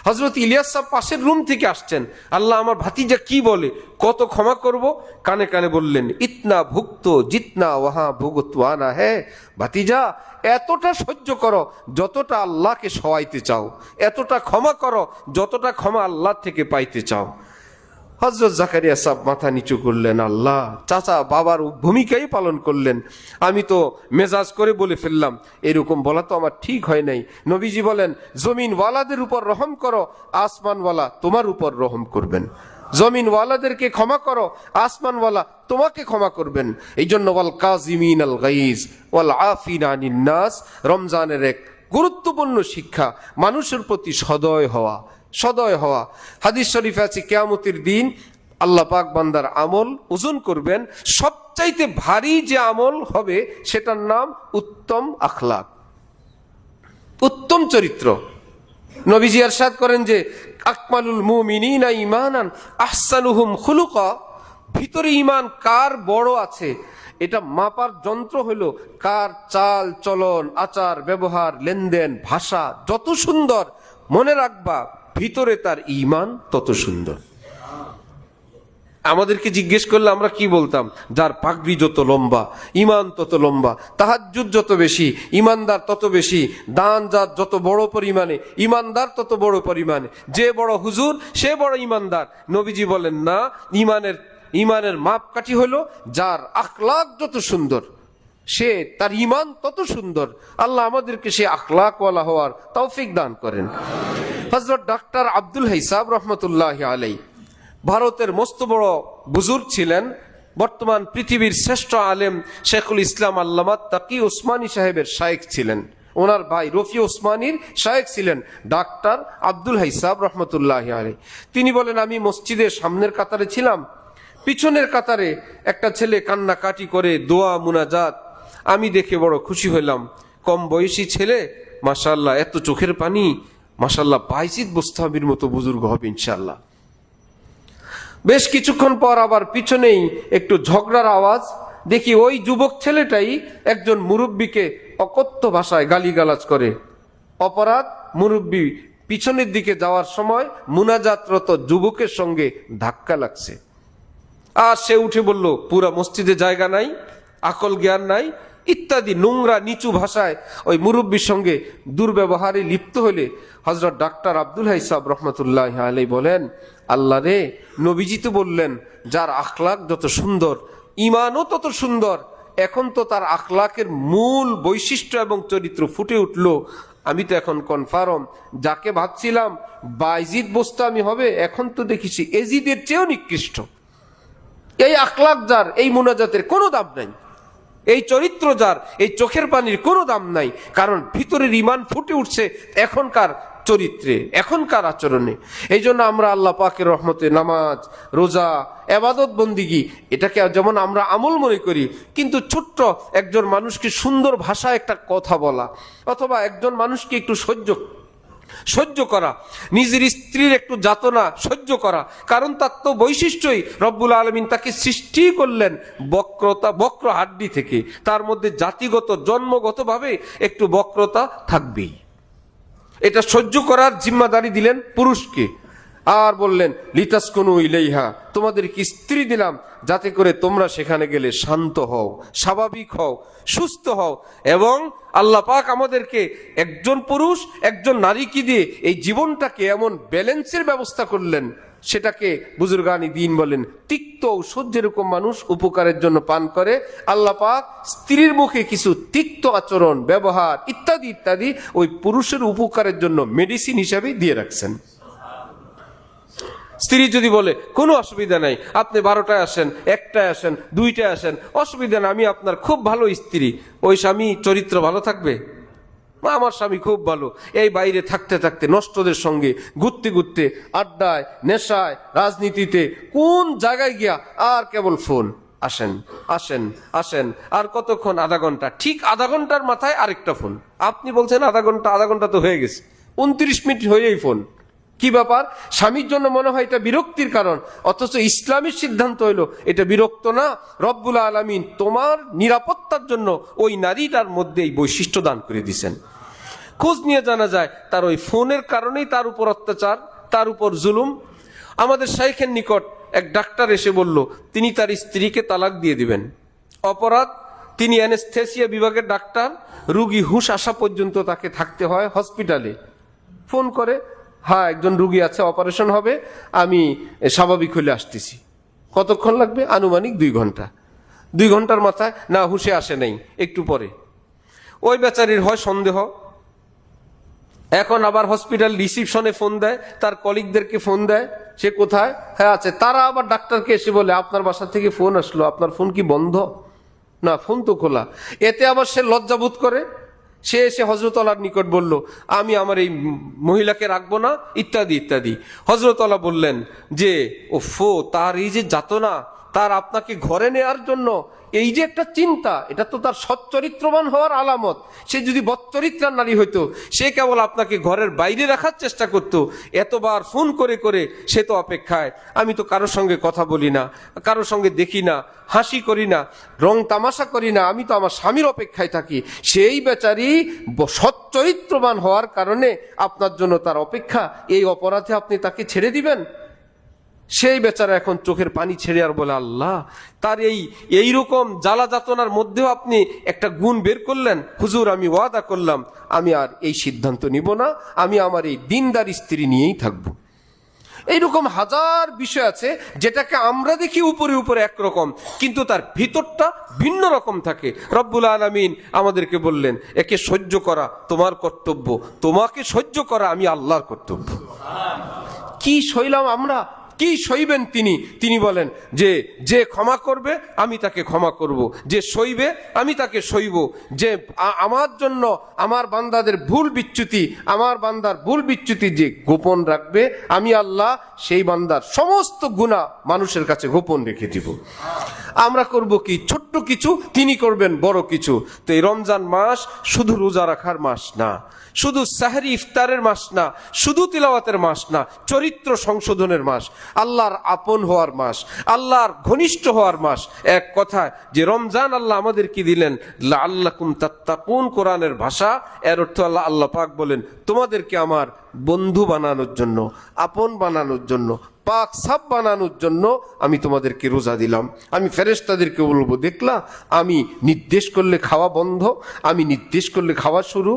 Speaker 1: হযরত ইলিয়াস সাহেব পাশের রুম থেকে আসছেন, আল্লাহ আমার ভাতিজা কি বলে, কত ক্ষমা করব। কানে কানে বললেন ইতনা ভুগতো জিতনা ওয়াহা ভুগতওয়ানা হে। ভাতিজা এতটা সহ্য করো যতটা আল্লাহকে সওয়াইতে চাও, এতটা ক্ষমা করো যতটা ক্ষমা আল্লাহ থেকে পাইতে চাও। হযরত জাকারিয়া সাহেব মাথা নিচু করলেন, আল্লাহ চাচা বাবার ভূমিকাই পালন করলেন, আমি তো মেজাজ করে বলে ফেললাম, এরকম বলা তো আমার ঠিক হয় নাই। নবীজি বলেন জমিনওয়ালাদের উপর রহম করো, আসমানওয়ালা তোমার উপর রহম করবেন। জমিনওয়ালাদেরকে ক্ষমা করো, আসমানওয়ালা তোমাকে ক্ষমা করবেন। এই জন্য ওয়াল কাযিমিনাল গাইজ ওয়াল আফিনা আনিন নাস, রমজানের এক গুরুত্বপূর্ণ শিক্ষা মানুষের প্রতি সদয় হওয়া, সদয় হওয়া। হাদিস শরীফে আছে কিয়ামতের দিন আল্লাহ পাক বান্দার আমল ওজন করবেন, সবচাইতে ভারী যে আমল হবে সেটার নাম উত্তম আখলাক, উত্তম চরিত্র। নবীজি ইরশাদ করেন যে আকমালুল মুমিনিনা ঈমানান আহসানুহুম খুলুকা। ভিতরে ঈমান কার বড় আছে এটা মাপার যন্ত্র হলো কার চাল চলন, আচার ব্যবহার, লেনদেন, ভাষা যত সুন্দর, মনে রাখবা ভিতরে তার ঈমান তত সুন্দর। আমাদেরকে জিজ্ঞেস করলে আমরা কি বলতাম, যার পাগড়ি যত লম্বা ঈমান তত লম্বা, তাহাজ্জুদ যত বেশি ঈমানদার তত বেশি, দান যার যত বড় পরিমাণে ঈমানদার তত বড় পরিমাণে, যে বড় হুজুর সে বড় ঈমানদার। নবীজি বলেন না, ঈমানের মাপকাঠি হলো যার আখলাক যত সুন্দর সে তার ঈমান তত সুন্দর। আল্লাহ আমাদেরকে সে আখলাকওয়ালা হওয়ার তৌফিক দান করেন। হযরত ডাক্তার আব্দুল হাইসাব রহমতুল্লাহি আলাইহি ভারতের মস্ত বড় বুজুর্গ ছিলেন। বর্তমান পৃথিবীর শ্রেষ্ঠ আলেম শেখুল ইসলাম আল্লামা তাকি উসমানী সাহেবের শায়েখ ছিলেন। ওনার ভাই রফি উসমানীর শায়েখ ছিলেন ডাক্তার আব্দুল হাইসাব রহমতুল্লাহি আলাইহি। তিনি বলেন, আমি মসজিদের সামনের কাতারে ছিলাম, পিছনের কাতারে একটা ছেলে কান্নাকাটি করে দোয়া মুনাজাত, আমি দেখে বড় খুশি হইলাম। কম বয়সী ছেলে, মাশাআল্লাহ, এত চোখের পানি, মাশাআল্লাহ, বাইজিদ বোস্তামির মতো বুজুর্গ হবে ইনশাআল্লাহ। বেশ কিছুক্ষণ পর আবার পিছনেই একটু ঝগড়ার আওয়াজ, দেখি ওই যুবক ছেলেটাই একজন মুরব্বীকে অকথ্য ভাষায় গালিগালাজ করে। অপরাধ, মুরব্বী পিছনের দিকে যাওয়ার সময় মুনাজাতরত যুবকের সঙ্গে ধাক্কা লাগছে। আর সে উঠে বলল, পুরা মসজিদে জায়গা নাই, আকল জ্ঞান নাই ইত্যাদি নোংরা নিচু ভাষায় ওই মুরব্বীর সঙ্গে দুর্ব্যবহারে লিপ্ত হলে হযরত ডাক্তার আব্দুল হাইসাব রহমতুল্লাহ আলাইহি বলেন, আল্লাহ রে, নবীজি তো বললেন যার আখলাক যত সুন্দর ঈমানও তত সুন্দর। এখন তো তার আখলাকের মূল বৈশিষ্ট্য এবং চরিত্র ফুটে উঠল। আমি তো এখন কনফার্ম, যাকে ভাবছিলাম বাইজিদ বোস্তামি হবে, এখন তো দেখেছি এজিদের চেয়েও নিকৃষ্ট। এই আখলাক যার, এই মুনাজাতের কোনো দাম নাই, এই চরিত্র যার, এই চোখের পানির কোনো দাম নাই, কারণ ভিতরের ঈমান ফুটে উঠছে এখনকার চরিত্রে, এখনকার আচরণে। এই জন্য আমরা আল্লাহ পাকের রহমতে নামাজ, রোজা, ইবাদত বন্দিগি এটাকে যেমন আমরা আমল মনে করি, কিন্তু ছোট্ট একজন মানুষকে সুন্দর ভাষায় একটা কথা বলা, অথবা একজন মানুষকে একটু সহ্য করা, নিজের স্ত্রীর একটু যাতনা সহ্য করা, কারণ তার তো বৈশিষ্ট্যই রব্বুল আলামিন তাকে সৃষ্টি করলেন বক্র হাড্ডি থেকে, তার মধ্যে জাতিগত জন্মগতভাবে একটু বক্রতা থাকবেই। এটা সহ্য করার জিম্মাদারি দিলেন পুরুষকে, আর বললেন লিতাসকুনু ইলাইহা, তোমাদেরকে স্ত্রী দিলাম যাতে করে তোমরা সেখানে গেলে শান্ত হও, স্বাভাবিক হও, সুস্থ হও। এবং আল্লাহ পাক আমাদেরকে একজন পুরুষ একজন নারীকে দিয়ে এই জীবনটাকে এমন ব্যালেন্সের ব্যবস্থা করলেন, সেটাকে বুজুর্গানি দ্বীন বলেন তিক্ত ঔষধ যেরকম মানুষ উপকারের জন্য পান করে, আল্লাহ পাক স্ত্রীর মুখে কিছু তিক্ত আচরণ, ব্যবহার ইত্যাদি ইত্যাদি ওই পুরুষের উপকারের জন্য মেডিসিন হিসাবে দিয়ে রাখছেন। স্ত্রী যদি বলে কোনো অসুবিধা নাই, আপনি 12টায় আসেন, 1টায় আসেন, 2টায় আসেন, অসুবিধা না, আমি আপনার খুব ভালো স্ত্রী, ওই স্বামী চরিত্র ভালো থাকবে? আমার স্বামী খুব ভালো, এই বাইরে থাকতে থাকতে নষ্টদের সঙ্গে ঘুরতে ঘুরতে, আড্ডায়, নেশায়, রাজনীতিতে, কোন জায়গায় গিয়া আর কেবল ফোন, আসেন আসেন আসেন, আর কতক্ষণ? আধা ঘন্টা। ঠিক আধা ঘন্টার মাথায় আরেকটা ফোন। আপনি বলছেন আধা ঘন্টা তো হয়ে গেছে, 29 মিনিট হয়েই ফোন। কি ব্যাপার? স্বামীর জন্য মনে হয় এটা বিরক্তির কারণ, অথচ ইসলামের সিদ্ধান্ত হইল এটা বিরক্ত না, রব্বুল আলামিন তোমার নিরাপত্তার জন্য ওই নারীটার মধ্যে এই বৈশিষ্ট্য দান করে দিয়েছেন। খোঁজ নিয়ে জানা যায় তার ওই ফোনের কারণেই তার উপর অত্যাচার, তার উপর জুলুম। আমাদের শাইখের নিকট এক ডাক্তার এসে বলল তিনি তার স্ত্রীকে তালাক দিয়ে দিবেন। অপরাধ, তিনি অ্যানেস্থেসিয়া বিভাগের ডাক্তার, রুগী হুঁশ আসা পর্যন্ত তাকে থাকতে হয় হসপিটালে। ফোন করে, হ্যাঁ একজন রুগী আছে, অপারেশন হবে, আমি স্বাভাবিক হলে আসতেছি। কতক্ষণ লাগবে? আনুমানিক 2 ঘন্টা। 2 ঘন্টার মাথায় না হুঁশে আসে নাই, একটু পরে। ওই বেচারির হয় সন্দেহ, এখন আবার হসপিটাল রিসিপশনে ফোন দেয়, তার কলিগদেরকে ফোন দেয়, সে কোথায়? হ্যাঁ আছে। তারা আবার ডাক্তারকে এসে বলে আপনার বাসা থেকে ফোন আসলো, আপনার ফোন কি বন্ধ? না, ফোন তো খোলা। এতে আবার সে লজ্জাবোধ করে, সে এসে হযরত আল্লাহর নিকট বলল আমি আমার এই মহিলাকে রাখবো না ইত্যাদি ইত্যাদি। হযরত আল্লাহ বললেন যে ওফো, তার এই যে যাতনা, তার আপনাকে ঘরে নেওয়ার জন্য এই যে একটা চিন্তা, এটা তো তার সচ্চরিত্রবান হওয়ার আলামত। সে যদি বদচরিত্রার নারী হইতো, সে কেবল আপনাকে ঘরের বাইরে রাখার চেষ্টা করত। এতবার ফোন করে করে সে তো অপেক্ষায়, আমি তো কারোর সঙ্গে কথা বলি না, কারোর সঙ্গে দেখি না, হাসি করি না, রং তামাশা করি না, আমি তো আমার স্বামীর অপেক্ষায় থাকি। সেই বেচারি সচ্চরিত্রবান হওয়ার কারণে আপনার জন্য তার অপেক্ষা, এই অপরাধে আপনি তাকে ছেড়ে দিবেন? সেই বেচারা এখন চোখের পানি ছেড়ে আর বলে আল্লাহ, তার এইরকম জ্বালা যাতনার মধ্যেও আপনি একটা গুণ বের করলেন। হুজুর, আমি ওয়াদা করলাম আমি আর এই সিদ্ধান্ত নিব না, আমি আমার এই দিনদার স্ত্রী নিয়েই থাকব। এইরকম হাজার বিষয় আছে যেটাকে আমরা দেখি উপরে উপরে একরকম, কিন্তু তার ভিতরটা ভিন্ন রকম থাকে। রব্বুল আলামিন আমাদেরকে বললেন, একে সহ্য করা তোমার কর্তব্য, তোমাকে সহ্য করা আমি আল্লাহর কর্তব্য। কি সইলাম আমরা, কি সইবেন তিনি? তিনি বলেন যে যে ক্ষমা করবে আমি তাকে ক্ষমা করব, যে সইবে আমি তাকে সইব, যে আমার জন্য আমার বান্দাদের ভুল বিচ্যুতি, আমার বান্দার ভুল বিচ্যুতি যে গোপন রাখবে, আমি আল্লাহ সেই বান্দার সমস্ত গুনাহ মানুষের কাছে গোপন রেখে দিব। আমরা করব কি? ছোট্ট কিছু, তিনি করবেন বড় কিছু। তো এই রমজান মাস শুধু রোজা রাখার মাস না, শুধু সাহরি ইফতারের মাস না, শুধু তিলাওয়াতের মাস না, চরিত্র সংশোধনের মাস, আল্লাহর আপন হওয়ার মাস, আল্লাহর ঘনিষ্ঠ হওয়ার মাস। এক কথায় যে রমজান আল্লাহ আমাদের কি দিলেন? লাআল্লাকুম তাত্তাকুন, কোরআনের ভাষা। এর অর্থ আল্লাহ পাক বলেন, তোমাদেরকে আমার বন্ধু বানানোর জন্য, আপন বানানোর জন্য, পাক সাব বানানোর জন্য আমি তোমাদেরকে রোজা দিলাম। আমি ফেরেশতাদেরকে বলবো, দেখলা আমি নির্দেশ করলে খাওয়া বন্ধ, আমি নির্দেশ করলে খাওয়া শুরু।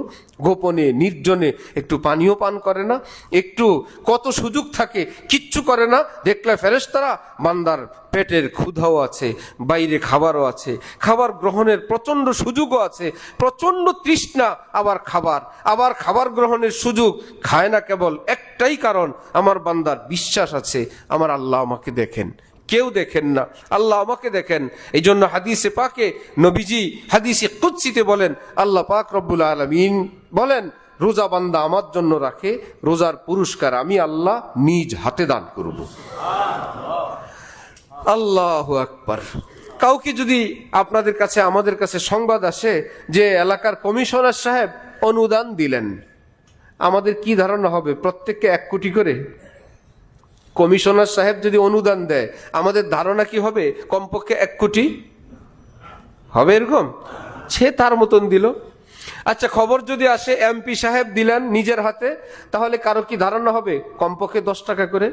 Speaker 1: গোপনে নির্জনে একটু পানীয় পান করে না, একটু কত সুযোগ থাকে কিচ্ছু করে না। দেখলে ফেরেশতারা বান্দার পেটের ক্ষুধাও আছে, বাইরে খাবারও আছে, খাবার গ্রহণের প্রচণ্ড সুযোগও আছে, প্রচণ্ড তৃষ্ণা, আবার খাবার গ্রহণের সুযোগ। খায় না কেবল একটাই কারণ, আমার বান্দার বিশ্বাস আছে আমার আল্লাহ আমাকে দেখেন, কেউ দেখেন না, আল্লাহ আমাকে দেখেন। এই জন্য হাদিসে পাকে নবীজি হাদিসে কুদসিতে বলেন, আল্লাহ পাক রব্বুল আলামিন বলেন, রোজা বান্দা আমার জন্য রাখে, রোজার পুরস্কার আমি আল্লাহ নিজ হাতে দান করব। আল্লাহু আকবার। কাউকে যদি আপনাদের কাছে, আমাদের কাছে সংবাদ আসে যে এলাকার কমিশনার সাহেব অনুদান দিলেন, আমাদের কি ধারণা হবে? প্রত্যেককে 1 কোটি করে। কমিশনার সাহেব যদি অনুদান দেয়, আমাদের ধারণা কি হবে? কমপক্ষে 1 কোটি হবে, এরকম। সে তার মতন দিল। আচ্ছা, খবর যদি আসে এমপি সাহেব দিলেন নিজের হাতে, তাহলে কারো কি ধারণা হবে? কমপক্ষে 10 টাকা করে।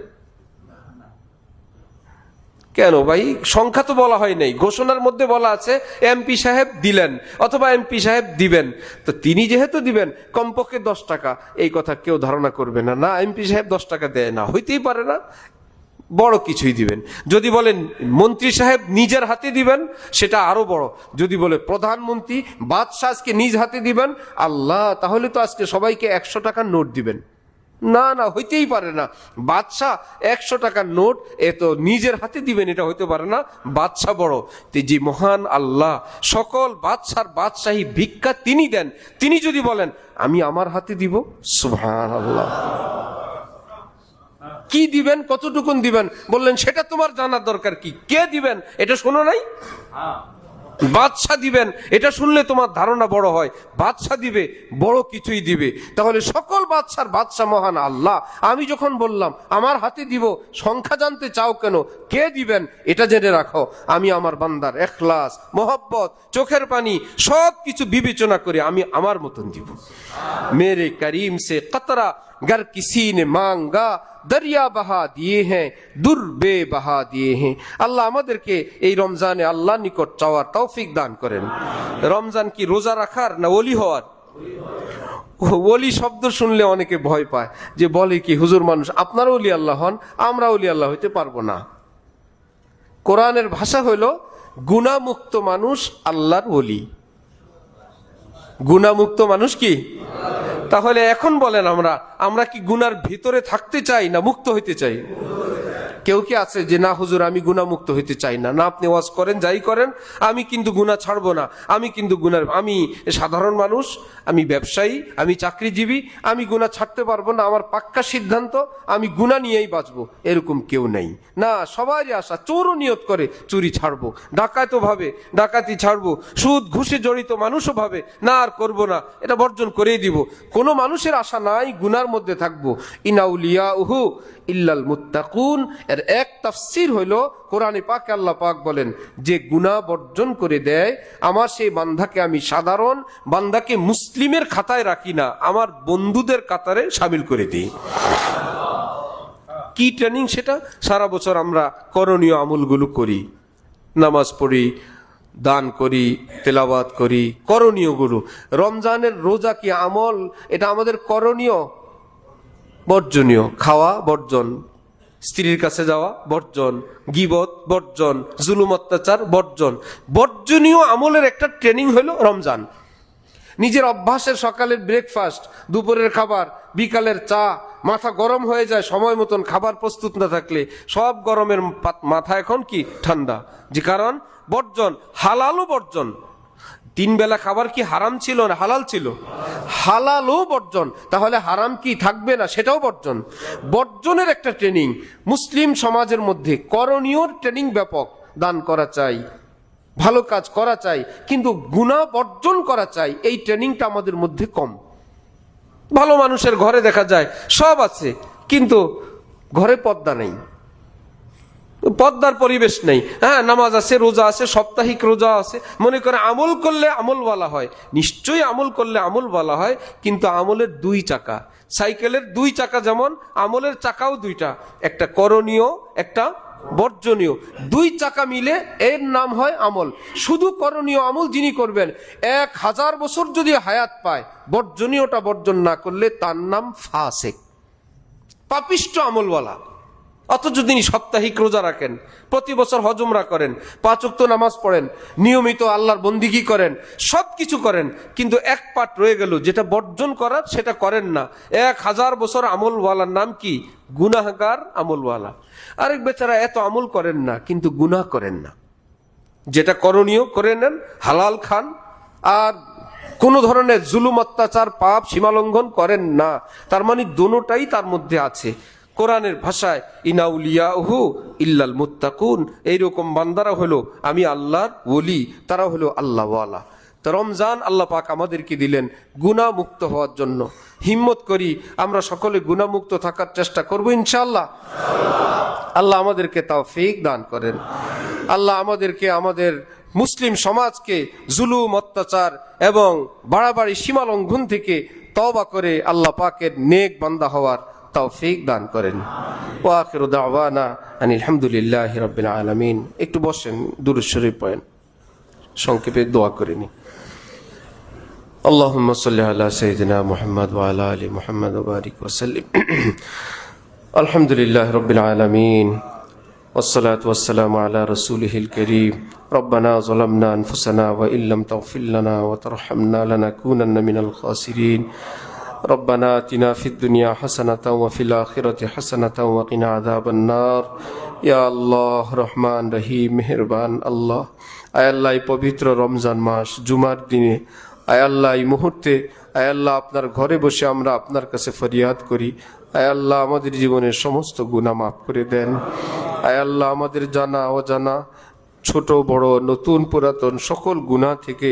Speaker 1: কেন ভাই? সংখ্যা তো বলা হয় নাই, ঘোষণার মধ্যে বলা আছে এমপি সাহেব দিলেন অথবা এমপি সাহেব দিবেন। তো তিনি যেহেতু দিবেন, কমপক্ষে 10 টাকা, এই কথা কেউ ধারণা করবে না। না, এমপি সাহেব 10 টাকা দেয় না, হইতেই পারে না, বড় কিছুই দিবেন। যদি বলেন মন্ত্রী সাহেব নিজের হাতে দিবেন, সেটা আরো বড়। যদি বলে প্রধানমন্ত্রী বাদশাহ আজকে নিজ হাতে দিবেন, আল্লাহ, তাহলে তো আজকে সবাইকে 100 টাকার নোট দিবেন। না না, হইতেই পারে না। বাদশাহ 100 টাকার নোট এ তো নিজের হাতে দিবেন, এটা হইতে পারে না। বাদশাহ বড়। যে মহান আল্লাহ, সকল বাদশার বাদশাহী ভিক্ষা তিনি দেন, তিনি যদি বলেন আমি আমার হাতে দিব, সুবহানাল্লাহ। কি দিবেন, কতটুকুন দিবেন বললেন, সেটা তোমার জানার দরকার কি? কে দিবেন এটা শোনো নাই? বাদশাহ দিবেন, এটা শুনলে তোমার ধারণা বড় হয়। বাদশাহ দিবে, বড় কিছুই দিবে। তাহলে সকল বাদশার বাদশাহ মহান আল্লাহ। আমি যখন বললাম আমার হাতে দিব, সংখ্যা জানতে চাও কেন? কে দিবেন এটা জেনে রাখো, আমি আমার বান্দার ইখলাস, মোহব্বত, চোখের পানি সব কিছু বিবেচনা করে আমি আমার মতন দিব। মেরে করিম সে কতরা गर किसी ने मांगा दरिया बहा दिए हैं दूर बे बहा दिए हैं। আল্লাহ আমাদেরকে এই রমজানে আল্লাহ নিকট চাওয়ার তৌফিক দান করেন। রমজান কি রোজা রাখার না ওলি হওয়ার? ওলি শব্দ শুনলে অনেকে ভয় পায়, যে বলে কি হুজুর মানুষ আপনারা ওলি আল্লাহ হন, আমরা ওলি আল্লাহ হইতে পারবো না। কোরআনের ভাষা হইল গুনাহমুক্ত মানুষ আল্লাহর ওলি। গুনাহমুক্ত মানুষ কি? তাহলে এখন বলেন, আমরা কি গুনার ভিতরে থাকতে চাই না মুক্ত হইতে চাই? কেউ কি আছে যে না হুজুর আমি গুনাহমুক্ত হইতে চাই না? না, আপনি ওয়াজ করেন, যাই করেন, আমি কিন্তু গুনাহ ছাড়বো না। আমি কিন্তু আমি সাধারণ মানুষ, আমি ব্যবসায়ী, আমি চাকরিজীবী, আমি গুনাহ ছাড়তে পারবো না। আমার পাক্কা সিদ্ধান্ত আমি গুনাহ নিয়েই বাঁচবো, এরকম কেউ নেই। না, সবারই আশা, চোরও নিয়ত করে চুরি ছাড়বো, ডাকাতও ভাবে ডাকাতি ছাড়বো, সুদ ঘুষে জড়িত মানুষও ভাবে না আর করবো না, এটা বর্জন করেই দিব। কোনো মানুষের আশা নাই গুনার মধ্যে থাকবো। ইনাউলিয়াউহু ইল্লাল মুত্তাকুন। এর এক তাফসীর হইল কোরআনে পাকে আল্লাহ পাক বলেন, যে গুনাহ বর্জন করে দেয় আমার সেই বান্দাকে আমি সাধারণ বান্দাকে মুসলিমের খাতায় রাখি না, আমার বন্ধুদের কাতারে শামিল করে দিই। কি ট্রেনিং সেটা? সারা বছর আমরা করণীয় আমলগুলো করি, নামাজ পড়ি, দান করি, তেলাওয়াত করি, করণীয়গুলো। রমজানের রোজা কি আমল? এটা আমাদের করণীয়, বর্জনীয়। খাওয়া বর্জন, স্ত্রীর কাছে যাওয়া বর্জন, গীবত বর্জন, জুলুম অত্যাচার বর্জন। বর্জনীয় আমলের একটা ট্রেনিং হলো রমজান। নিজের অভ্যাসের সকালের ব্রেকফাস্ট, দুপুরের খাবার, বিকালের চা, মাথা গরম হয়ে যায় সময় মতন খাবার প্রস্তুত না থাকলে, সব গরমের মাথা এখন কি ঠান্ডা, যে কারণ বর্জন, হালালও বর্জন। 3 বেলা খাবার কি হারাম ছিল না হালাল ছিল? হালালও বর্জন, তাহলে হারাম কি থাকবে না? সেটাও বর্জন। বর্জনের একটা ট্রেনিং মুসলিম সমাজের মধ্যে, করণীয় ট্রেনিং ব্যাপক। দান করা চাই, ভালো কাজ করা চাই, কিন্তু গুনাহ বর্জন করা চাই, এই ট্রেনিংটা আমাদের মধ্যে কম। ভালো মানুষের ঘরে দেখা যায় সব আছে, কিন্তু ঘরে পর্দা নেই, পর্দার পরিবেশ নেই। হ্যাঁ, নামাজ আছে, রোজা আছে, সাপ্তাহিক রোজা আছে, মনে করে আমল করলে আমলওয়ালা হয়। নিশ্চয়ই আমল করলে আমলওয়ালা হয়, কিন্তু আমলের 2 চাকা। সাইকেলের 2 চাকা যেমন, আমলের চাকাও 2টা, একটা করণীয়, একটা বর্জনীয়। 2 চাকা মিলে এর নাম হয় আমল। শুধু করণীয় আমল যিনি করবেন, 1000 বছর যদি হায়াত পায়, বর্জনীয়টা বর্জন না করলে তার নাম ফাসেক, পাপিষ্ট আমলওয়ালা। অথচ তিনি সাপ্তাহিক রোজা রাখেন, প্রতি বছর হজ উমরা করেন, 5 ওয়াক্ত নামাজ পড়েন, নিয়মিত আল্লাহর বন্দিগি করেন, সব কিছু করেন, কিন্তু এক পার্ট রয়ে গেল যেটা বর্জন করার, সেটা করেন না। 1000 বছর আমলওয়ালার নাম কি? গুনাহগার আমলওয়ালা। আরেক বেচারা এত আমল করেন না, কিন্তু গুনাহ করেন না। যেটা করণীয় করে নেন, হালাল খান, আর কোন ধরনের জুলুম অত্যাচার পাপ সীমালঙ্ঘন করেন না। তার মানে দোনোটাই তার মধ্যে আছে। কোরআনের ভাষায় ইনাউলিয়াহু ইল্লাল মুত্তাকুন, এইরকম বান্দারা হলো আমি আল্লাহর ওলি, তারা হলো আল্লাহওয়ালা। তো রমজান আল্লাহ পাক আমাদেরকে দিলেন গুনাহ মুক্ত হওয়ার জন্য। হিম্মত করি আমরা সকলে গুনাহ মুক্ত থাকার চেষ্টা করব ইনশাআল্লাহ। আল্লাহ আমাদেরকে তৌফিক দান করেন। আল্লাহ আমাদেরকে, আমাদের মুসলিম সমাজকে জুলুম অত্যাচার এবং বাড়াবাড়ি সীমালঙ্ঘন থেকে তওবা করে আল্লাহ পাকের নেক বান্দা হওয়ার তৌফিক দান করেন। ওয়া আখিরু দাওয়ানা আনিল হামদুলিল্লাহি রাব্বিল আলামিন। একটু বসেন, দুরূদ শরীফ পড়েন, সংক্ষেপে দোয়া করে নি। আল্লাহুম্মা সাল্লি আলা সাইয়্যিদিনা মুহাম্মদ ওয়া আলা আলি মুহাম্মদ ওয়া বারিক ওয়া সাল্লিম। আলহামদুলিল্লাহি রাব্বিল আলামিন والصلاة والسلام على رسوله الكريم. ربنا ظلمنا أنفسنا وإن لم تغفر لنا وترحمنا لنكونن من الخاسرين. ربنا آتنا في الدنيا حسنة وفي الآخرة حسنة وقنا عذاب النار. يا الله رحمن رحيم মেহেরবান আল্লাহ, আয় আল্লাহ এই পবিত্র রমজান মাস জুমার দিনে, আয় আল্লাহ এই মুহূর্তে, আয় আল্লাহ আপনার ঘরে বসে আমরা আপনার কাছে ফরিয়াদ করি, আয় আল্লাহ আমাদের জীবনের সমস্ত গুনাহ মাফ করে দেন। আয় আল্লাহ আমাদের জানা অজানা, ছোট বড়, নতুন পুরাতন সকল গুনাহ থেকে,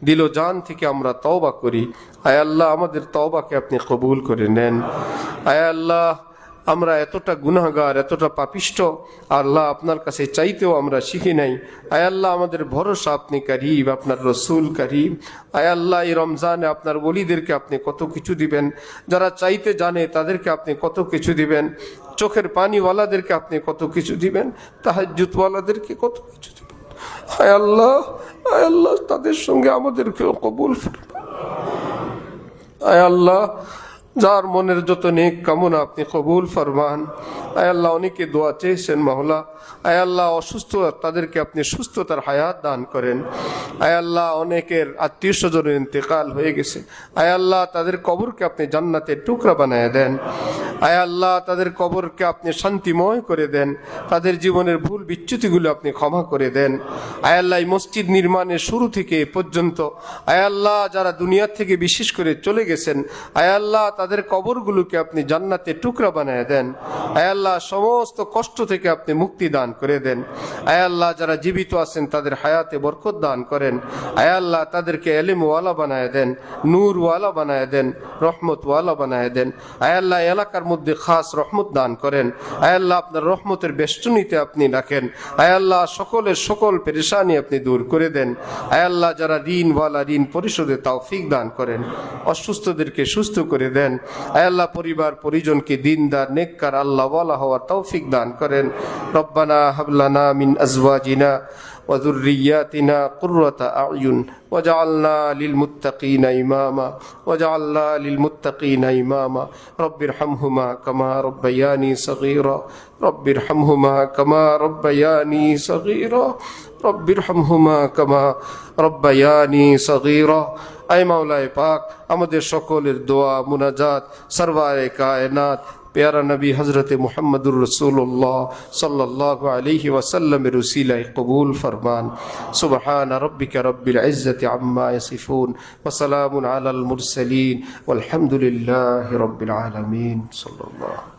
Speaker 1: দিল জান থেকে আমরা তওবা করি। আয় আল্লাহ আমাদের তওবাকে আপনি কবুল করে নেন। আয় আল্লাহ আমরা এতটা গুনাহগার, এতটা পাপিষ্ট, আল্লাহ আপনার কাছে চাইতেও আমরা শিখি নাই। আয় আল্লাহ আমাদের ভরসা আপনি কারীম, আপনার রসুল কারীম। আয় আল্লাহ এই রমজানে আপনার ওলিদেরকে আপনি কত কিছু দিবেন, যারা চাইতে জানে তাদেরকে আপনি কত কিছু দিবেন, চোখের পানিওয়ালাদেরকে আপনি কত কিছু দিবেন, তাহাজ্জুদওয়ালাদেরকে কত কিছু দিবেন। আয় আল্লাহ তাদের সঙ্গে আমাদেরকেও কবুল ফরমান। আয় আল্লাহ যার মনের যত নেক কামনা আপনি কবুল ফরমান। আয় আল্লাহ অনেকে দোয়া চেয়েছেন মাওলা, আয় আল্লাহ অসুস্থ তাদেরকে আপনি সুস্থতার হায়াত দান করেন। আয় আল্লাহ অনেকের আত্মীয় স্বজনের ইন্তেকাল হয়ে গেছে, আয় আল্লাহ তাদের কবরকে আপনি জান্নাতের টুকরা বানায় দেন। আয় আল্লাহ তাদের কবরকে আপনি শান্তিময় করে দেন, তাদের জীবনের ভুল বিচ্যুতিগুলো আপনি ক্ষমা করে দেন। আয় আল্লাহ এই মসজিদ নির্মাণের শুরু থেকে এ পর্যন্ত, আয় আল্লাহ যারা দুনিয়া থেকে বিশেষ করে চলে গেছেন, আয় আল্লাহ তাদের কবরগুলোকে আপনি জান্নাতের টুকরা বানায় দেন। আয় আল্লাহ সমস্ত কষ্ট থেকে আপনি মুক্তি দান করে দেন। আয় আল্লাহ যারা জীবিত আছেন তাদের হায়াতে বরকত দান করেন। আয় আল্লাহ তাদেরকে এলিমওয়ালা বানায় দেন, নূরওয়ালা বানায় দেন, রহমতওয়ালা বানায় দেন। আয় আল্লাহ এলাকার মধ্যে খাস রহমত দান করেন। আয় আল্লাহ আপনার রহমতের বেষ্টনীতে আপনি রাখেন। আয় আল্লাহ সকলের সকল পেরেশানি আপনি দূর করে দেন। আয় আল্লাহ যারা ঋণওয়ালা ঋণ পরিশোধে তৌফিক দান করেন, অসুস্থদেরকে সুস্থ করে দেন। আয় আল্লাহ পরিবার পরিজনকে দিনদার নেককার আল্লাহওয়ালা হওয়ার তৌফিক দান করেন। রব্বানা হাব লানা মিন আজওয়াজিনা وذرياتنا قرة أعين وجعلنا للمتقين إماما وجعلنا للمتقين إماما رب ارحمهما كما ربياني صغيرا رب ارحمهما كما ربياني صغيرا رب ارحمهما كما ربياني صغيرا اے مولا پاک আমাদের সকলের দোয়া মুনাজাত সরওয়ারে কায়নাত প্যারা নবী হযরত মুহাম্মদুর রাসূলুল্লাহ সাল্লাল্লাহু আলাইহি ওয়াসাল্লামের উসিলায় কবুল ফরমান সুবহান রাব্বিকা রাব্বিল ইজ্জাতি আম্মা ইয়াসিফুন ওয়া সালামুন আলাল মুরসালিন ওয়াল হামদুলিল্লাহি রাব্বিল আলামিন সাল্লাল্লাহু